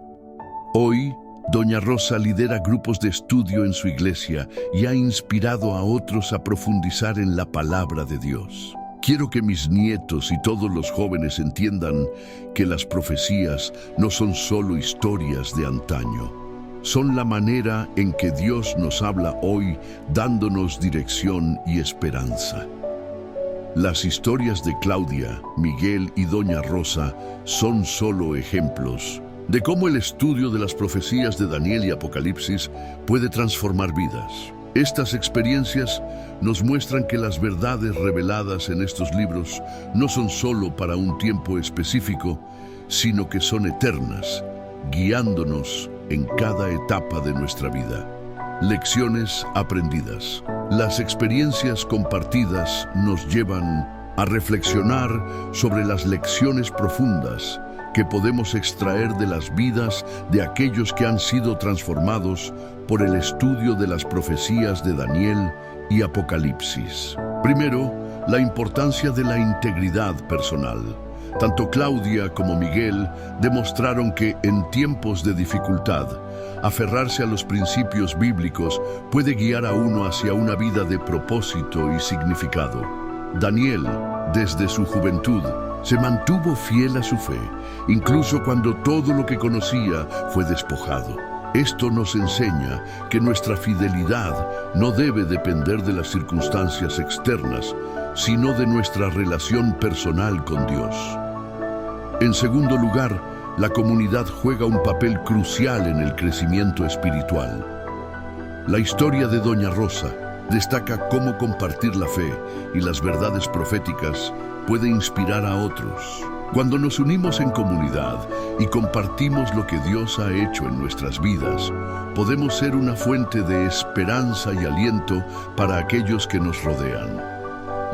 Speaker 1: Hoy, Doña Rosa lidera grupos de estudio en su iglesia y ha inspirado a otros a profundizar en la palabra de Dios. Quiero que mis nietos y todos los jóvenes entiendan que las profecías no son solo historias de antaño. Son la manera en que Dios nos habla hoy, dándonos dirección y esperanza. Las historias de Claudia, Miguel y Doña Rosa son solo ejemplos, de cómo el estudio de las profecías de Daniel y Apocalipsis puede transformar vidas. Estas experiencias nos muestran que las verdades reveladas en estos libros no son solo para un tiempo específico, sino que son eternas, guiándonos en cada etapa de nuestra vida. Lecciones aprendidas. Las experiencias compartidas nos llevan a reflexionar sobre las lecciones profundas que podemos extraer de las vidas de aquellos que han sido transformados por el estudio de las profecías de Daniel y Apocalipsis. Primero, la importancia de la integridad personal. Tanto Claudia como Miguel demostraron que en tiempos de dificultad, aferrarse a los principios bíblicos puede guiar a uno hacia una vida de propósito y significado. Daniel, desde su juventud, se mantuvo fiel a su fe, incluso cuando todo lo que conocía fue despojado. Esto nos enseña que nuestra fidelidad no debe depender de las circunstancias externas, sino de nuestra relación personal con Dios. En segundo lugar, la comunidad juega un papel crucial en el crecimiento espiritual. La historia de Doña Rosa destaca cómo compartir la fe y las verdades proféticas puede inspirar a otros. Cuando nos unimos en comunidad y compartimos lo que Dios ha hecho en nuestras vidas, podemos ser una fuente de esperanza y aliento para aquellos que nos rodean.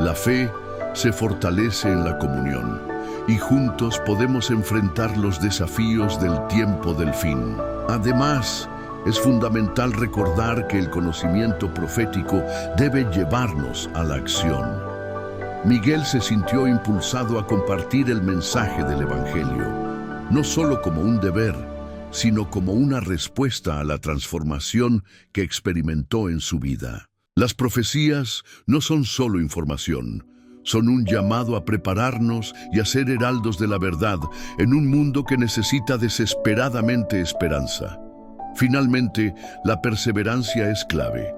Speaker 1: La fe se fortalece en la comunión y juntos podemos enfrentar los desafíos del tiempo del fin. Además, es fundamental recordar que el conocimiento profético debe llevarnos a la acción. Miguel se sintió impulsado a compartir el mensaje del Evangelio, no solo como un deber, sino como una respuesta a la transformación que experimentó en su vida. Las profecías no son solo información, son un llamado a prepararnos y a ser heraldos de la verdad en un mundo que necesita desesperadamente esperanza. Finalmente, la perseverancia es clave.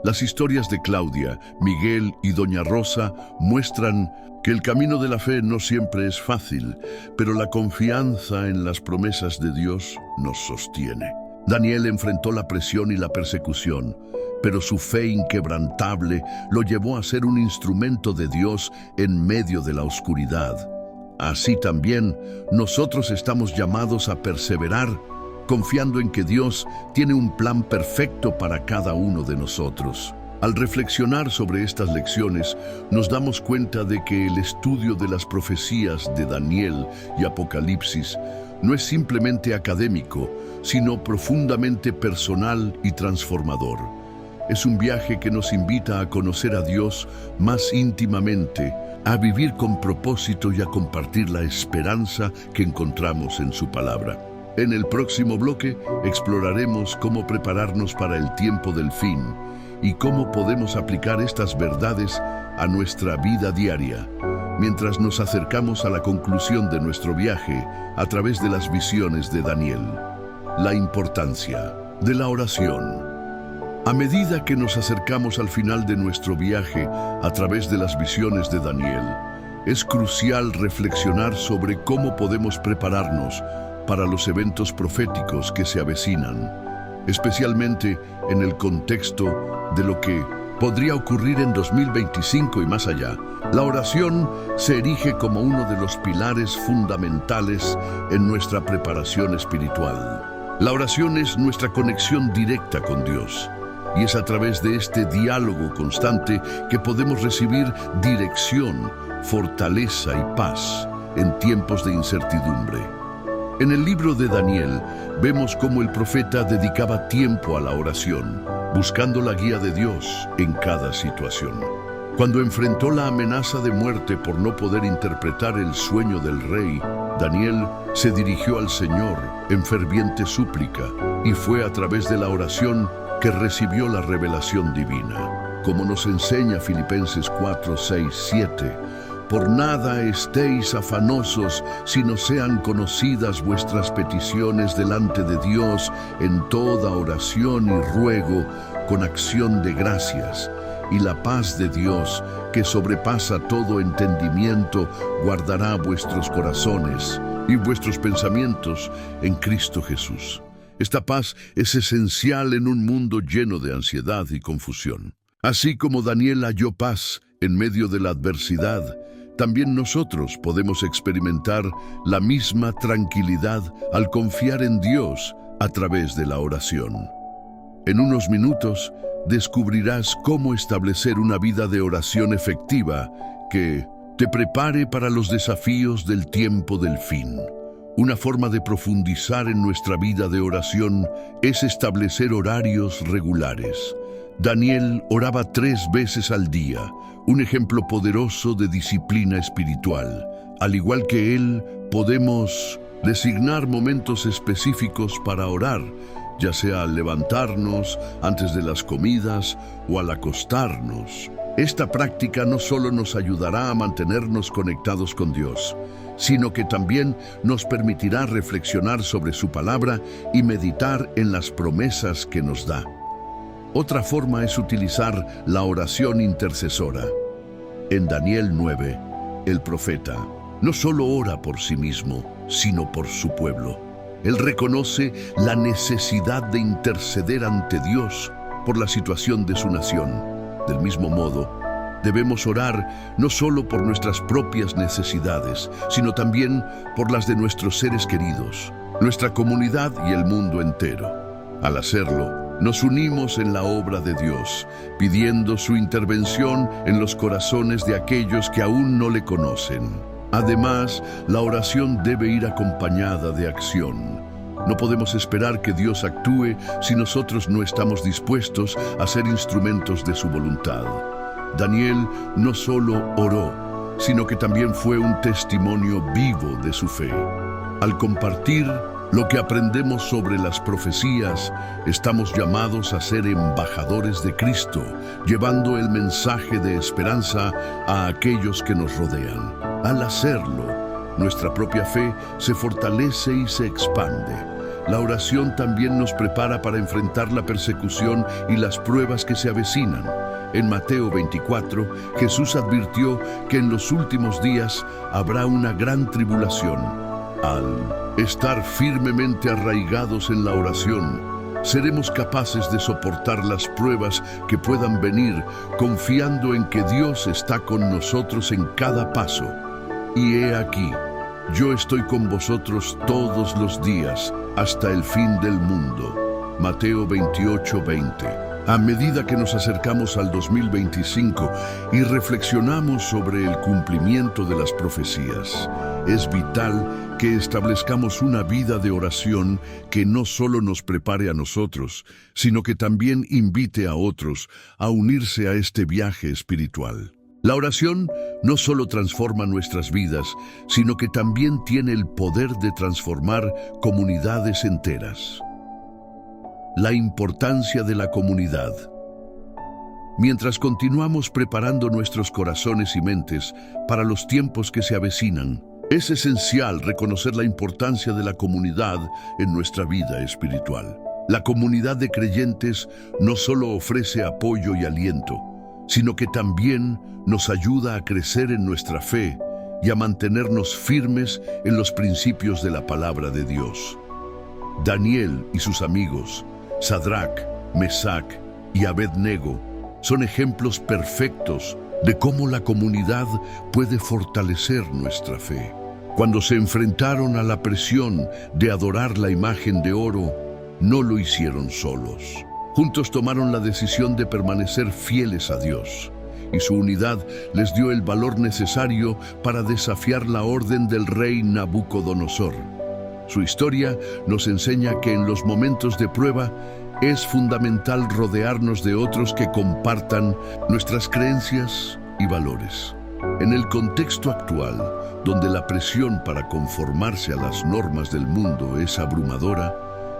Speaker 1: Las historias de Claudia, Miguel y Doña Rosa muestran que el camino de la fe no siempre es fácil, pero la confianza en las promesas de Dios nos sostiene. Daniel enfrentó la presión y la persecución, pero su fe inquebrantable lo llevó a ser un instrumento de Dios en medio de la oscuridad. Así también, nosotros estamos llamados a perseverar, confiando en que Dios tiene un plan perfecto para cada uno de nosotros. Al reflexionar sobre estas lecciones, nos damos cuenta de que el estudio de las profecías de Daniel y Apocalipsis no es simplemente académico, sino profundamente personal y transformador. Es un viaje que nos invita a conocer a Dios más íntimamente, a vivir con propósito y a compartir la esperanza que encontramos en su palabra. En el próximo bloque exploraremos cómo prepararnos para el tiempo del fin y cómo podemos aplicar estas verdades a nuestra vida diaria, mientras nos acercamos a la conclusión de nuestro viaje a través de las visiones de Daniel. La importancia de la oración. A medida que nos acercamos al final de nuestro viaje a través de las visiones de Daniel, es crucial reflexionar sobre cómo podemos prepararnos para los eventos proféticos que se avecinan, especialmente en el contexto de lo que podría ocurrir en 2025 y más allá. La oración se erige como uno de los pilares fundamentales en nuestra preparación espiritual. La oración es nuestra conexión directa con Dios, y es a través de este diálogo constante que podemos recibir dirección, fortaleza y paz en tiempos de incertidumbre. En el libro de Daniel vemos cómo el profeta dedicaba tiempo a la oración, buscando la guía de Dios en cada situación. Cuando enfrentó la amenaza de muerte por no poder interpretar el sueño del rey, Daniel se dirigió al Señor en ferviente súplica y fue a través de la oración que recibió la revelación divina. Como nos enseña Filipenses 4, 6, 7, por nada estéis afanosos, sino sean conocidas vuestras peticiones delante de Dios en toda oración y ruego, con acción de gracias. Y la paz de Dios, que sobrepasa todo entendimiento, guardará vuestros corazones y vuestros pensamientos en Cristo Jesús. Esta paz es esencial en un mundo lleno de ansiedad y confusión. Así como Daniel halló paz en medio de la adversidad, también nosotros podemos experimentar la misma tranquilidad al confiar en Dios a través de la oración. En unos minutos descubrirás cómo establecer una vida de oración efectiva que te prepare para los desafíos del tiempo del fin. Una forma de profundizar en nuestra vida de oración es establecer horarios regulares. Daniel oraba 3 veces al día, un ejemplo poderoso de disciplina espiritual. Al igual que él, podemos designar momentos específicos para orar, ya sea al levantarnos, antes de las comidas o al acostarnos. Esta práctica no solo nos ayudará a mantenernos conectados con Dios, sino que también nos permitirá reflexionar sobre su palabra y meditar en las promesas que nos da. Otra forma es utilizar la oración intercesora. En Daniel 9, el profeta no solo ora por sí mismo, sino por su pueblo. Él reconoce la necesidad de interceder ante Dios por la situación de su nación. Del mismo modo, debemos orar no solo por nuestras propias necesidades, sino también por las de nuestros seres queridos, nuestra comunidad y el mundo entero. Al hacerlo, nos unimos en la obra de Dios, pidiendo su intervención en los corazones de aquellos que aún no le conocen. Además, la oración debe ir acompañada de acción. No podemos esperar que Dios actúe si nosotros no estamos dispuestos a ser instrumentos de su voluntad. Daniel no solo oró, sino que también fue un testimonio vivo de su fe. Al compartir lo que aprendemos sobre las profecías, estamos llamados a ser embajadores de Cristo, llevando el mensaje de esperanza a aquellos que nos rodean. Al hacerlo, nuestra propia fe se fortalece y se expande. La oración también nos prepara para enfrentar la persecución y las pruebas que se avecinan. En Mateo 24, Jesús advirtió que en los últimos días habrá una gran tribulación. Al estar firmemente arraigados en la oración, seremos capaces de soportar las pruebas que puedan venir, confiando en que Dios está con nosotros en cada paso. Y he aquí, yo estoy con vosotros todos los días, hasta el fin del mundo. Mateo 28:20. A medida que nos acercamos al 2025 y reflexionamos sobre el cumplimiento de las profecías, es vital que establezcamos una vida de oración que no solo nos prepare a nosotros, sino que también invite a otros a unirse a este viaje espiritual. La oración no solo transforma nuestras vidas, sino que también tiene el poder de transformar comunidades enteras. La importancia de la comunidad. Mientras continuamos preparando nuestros corazones y mentes para los tiempos que se avecinan, es esencial reconocer la importancia de la comunidad en nuestra vida espiritual. La comunidad de creyentes no solo ofrece apoyo y aliento, sino que también nos ayuda a crecer en nuestra fe y a mantenernos firmes en los principios de la palabra de Dios. Daniel y sus amigos, Sadrac, Mesac y Abed-Nego, son ejemplos perfectos de cómo la comunidad puede fortalecer nuestra fe. Cuando se enfrentaron a la presión de adorar la imagen de oro, no lo hicieron solos. Juntos tomaron la decisión de permanecer fieles a Dios, y su unidad les dio el valor necesario para desafiar la orden del rey Nabucodonosor. Su historia nos enseña que en los momentos de prueba es fundamental rodearnos de otros que compartan nuestras creencias y valores. En el contexto actual, donde la presión para conformarse a las normas del mundo es abrumadora,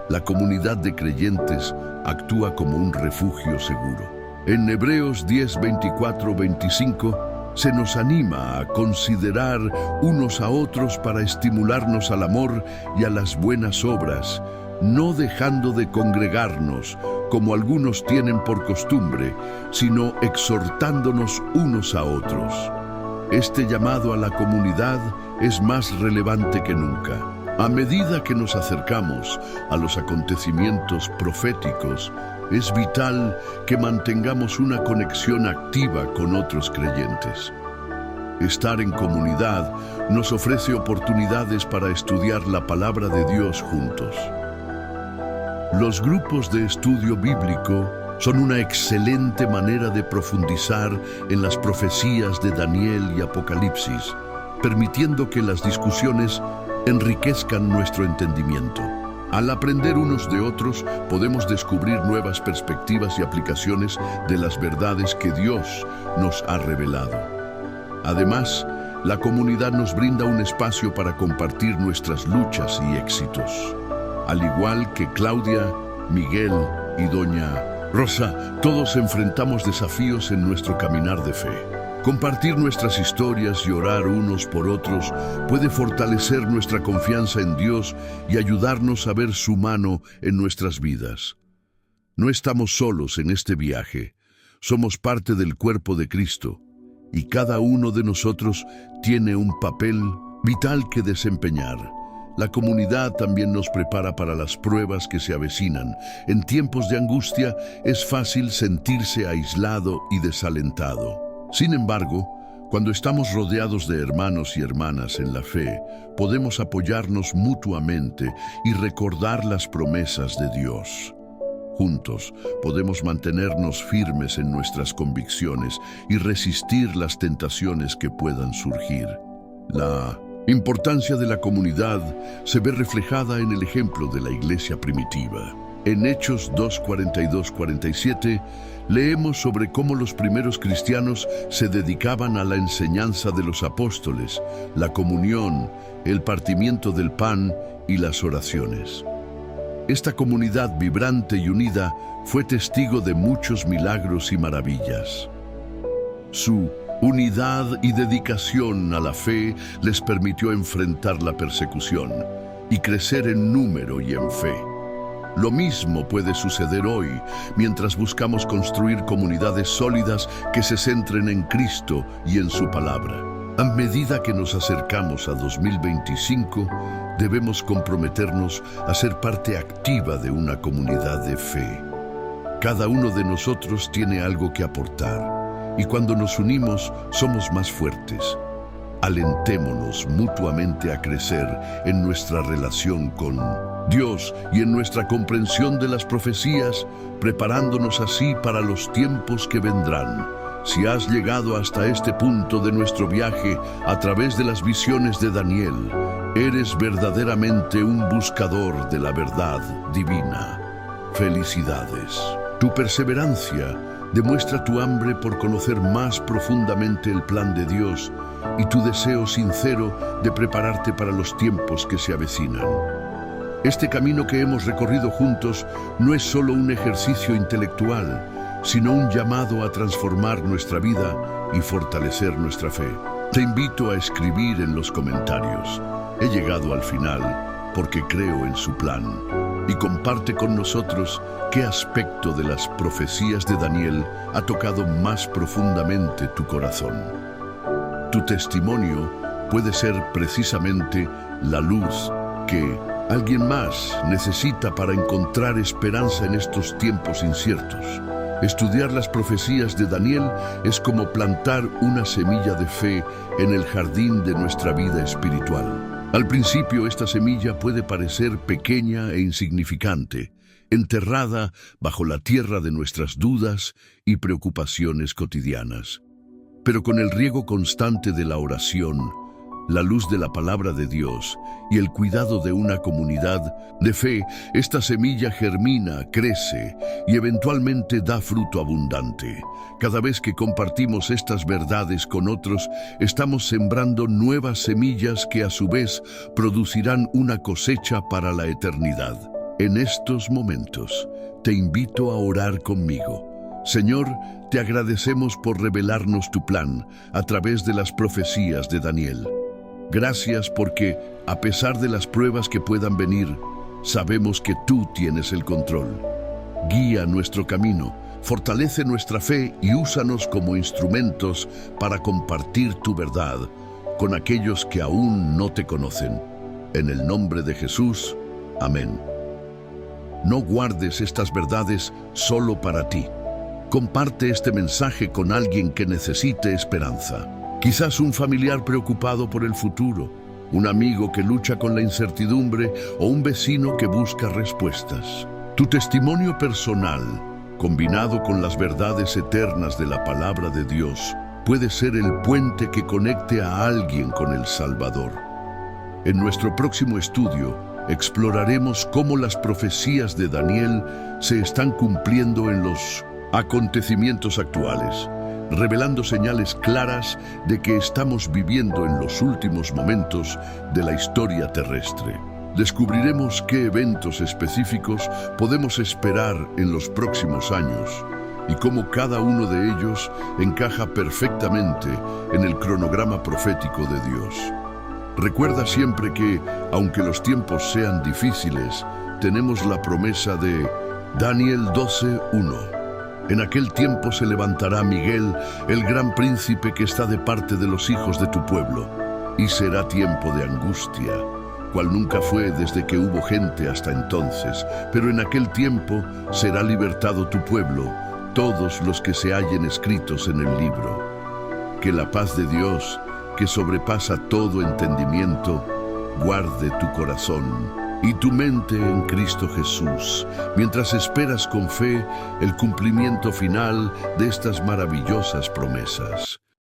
Speaker 1: la comunidad de creyentes actúa como un refugio seguro. En Hebreos 10, 24, 25, se nos anima a considerar unos a otros para estimularnos al amor y a las buenas obras, no dejando de congregarnos, como algunos tienen por costumbre, sino exhortándonos unos a otros. Este llamado a la comunidad es más relevante que nunca. A medida que nos acercamos a los acontecimientos proféticos, es vital que mantengamos una conexión activa con otros creyentes. Estar en comunidad nos ofrece oportunidades para estudiar la palabra de Dios juntos. Los grupos de estudio bíblico son una excelente manera de profundizar en las profecías de Daniel y Apocalipsis, permitiendo que las discusiones enriquezcan nuestro entendimiento. Al aprender unos de otros, podemos descubrir nuevas perspectivas y aplicaciones de las verdades que Dios nos ha revelado. Además, la comunidad nos brinda un espacio para compartir nuestras luchas y éxitos. Al igual que Claudia, Miguel y Doña Rosa, todos enfrentamos desafíos en nuestro caminar de fe. Compartir nuestras historias y orar unos por otros puede fortalecer nuestra confianza en Dios y ayudarnos a ver su mano en nuestras vidas. No estamos solos en este viaje, somos parte del cuerpo de Cristo, y cada uno de nosotros tiene un papel vital que desempeñar. La comunidad también nos prepara para las pruebas que se avecinan. En tiempos de angustia es fácil sentirse aislado y desalentado. Sin embargo, cuando estamos rodeados de hermanos y hermanas en la fe, podemos apoyarnos mutuamente y recordar las promesas de Dios. Juntos podemos mantenernos firmes en nuestras convicciones y resistir las tentaciones que puedan surgir. La importancia de la comunidad se ve reflejada en el ejemplo de la iglesia primitiva. En Hechos 2:42-47 leemos sobre cómo los primeros cristianos se dedicaban a la enseñanza de los apóstoles, la comunión, el partimiento del pan y las oraciones. Esta comunidad vibrante y unida fue testigo de muchos milagros y maravillas. Su unidad y dedicación a la fe les permitió enfrentar la persecución y crecer en número y en fe. Lo mismo puede suceder hoy, mientras buscamos construir comunidades sólidas que se centren en Cristo y en su palabra. A medida que nos acercamos a 2025, debemos comprometernos a ser parte activa de una comunidad de fe. Cada uno de nosotros tiene algo que aportar, y cuando nos unimos somos más fuertes. Alentémonos mutuamente a crecer en nuestra relación con Dios y en nuestra comprensión de las profecías, preparándonos así para los tiempos que vendrán. Si has llegado hasta este punto de nuestro viaje a través de las visiones de Daniel, eres verdaderamente un buscador de la verdad divina. Felicidades. Tu perseverancia demuestra tu hambre por conocer más profundamente el plan de Dios y tu deseo sincero de prepararte para los tiempos que se avecinan. Este camino que hemos recorrido juntos no es solo un ejercicio intelectual, sino un llamado a transformar nuestra vida y fortalecer nuestra fe. Te invito a escribir en los comentarios: he llegado al final porque creo en su plan. Y comparte con nosotros qué aspecto de las profecías de Daniel ha tocado más profundamente tu corazón. Tu testimonio puede ser precisamente la luz que alguien más necesita para encontrar esperanza en estos tiempos inciertos. Estudiar las profecías de Daniel es como plantar una semilla de fe en el jardín de nuestra vida espiritual. Al principio, esta semilla puede parecer pequeña e insignificante, enterrada bajo la tierra de nuestras dudas y preocupaciones cotidianas. Pero con el riego constante de la oración, la luz de la palabra de Dios y el cuidado de una comunidad de fe, esta semilla germina, crece y eventualmente da fruto abundante. Cada vez que compartimos estas verdades con otros, estamos sembrando nuevas semillas que a su vez producirán una cosecha para la eternidad. En estos momentos, te invito a orar conmigo. Señor, te agradecemos por revelarnos tu plan a través de las profecías de Daniel. Gracias porque, a pesar de las pruebas que puedan venir, sabemos que tú tienes el control. Guía nuestro camino, fortalece nuestra fe y úsanos como instrumentos para compartir tu verdad, con aquellos que aún no te conocen. En el nombre de Jesús, amén. No guardes estas verdades solo para ti. Comparte este mensaje con alguien que necesite esperanza. Quizás un familiar preocupado por el futuro, un amigo que lucha con la incertidumbre o un vecino que busca respuestas. Tu testimonio personal, combinado con las verdades eternas de la palabra de Dios, puede ser el puente que conecte a alguien con el Salvador. En nuestro próximo estudio, exploraremos cómo las profecías de Daniel se están cumpliendo en los acontecimientos actuales, revelando señales claras de que estamos viviendo en los últimos momentos de la historia terrestre. Descubriremos qué eventos específicos podemos esperar en los próximos años y cómo cada uno de ellos encaja perfectamente en el cronograma profético de Dios. Recuerda siempre que, aunque los tiempos sean difíciles, tenemos la promesa de Daniel 12:1. En aquel tiempo se levantará Miguel, el gran príncipe que está de parte de los hijos de tu pueblo, y será tiempo de angustia, cual nunca fue desde que hubo gente hasta entonces, pero en aquel tiempo será libertado tu pueblo, todos los que se hallen escritos en el libro. Que la paz de Dios, que sobrepasa todo entendimiento, guarde tu corazón y tu mente en Cristo Jesús, mientras esperas con fe el cumplimiento final de estas maravillosas promesas.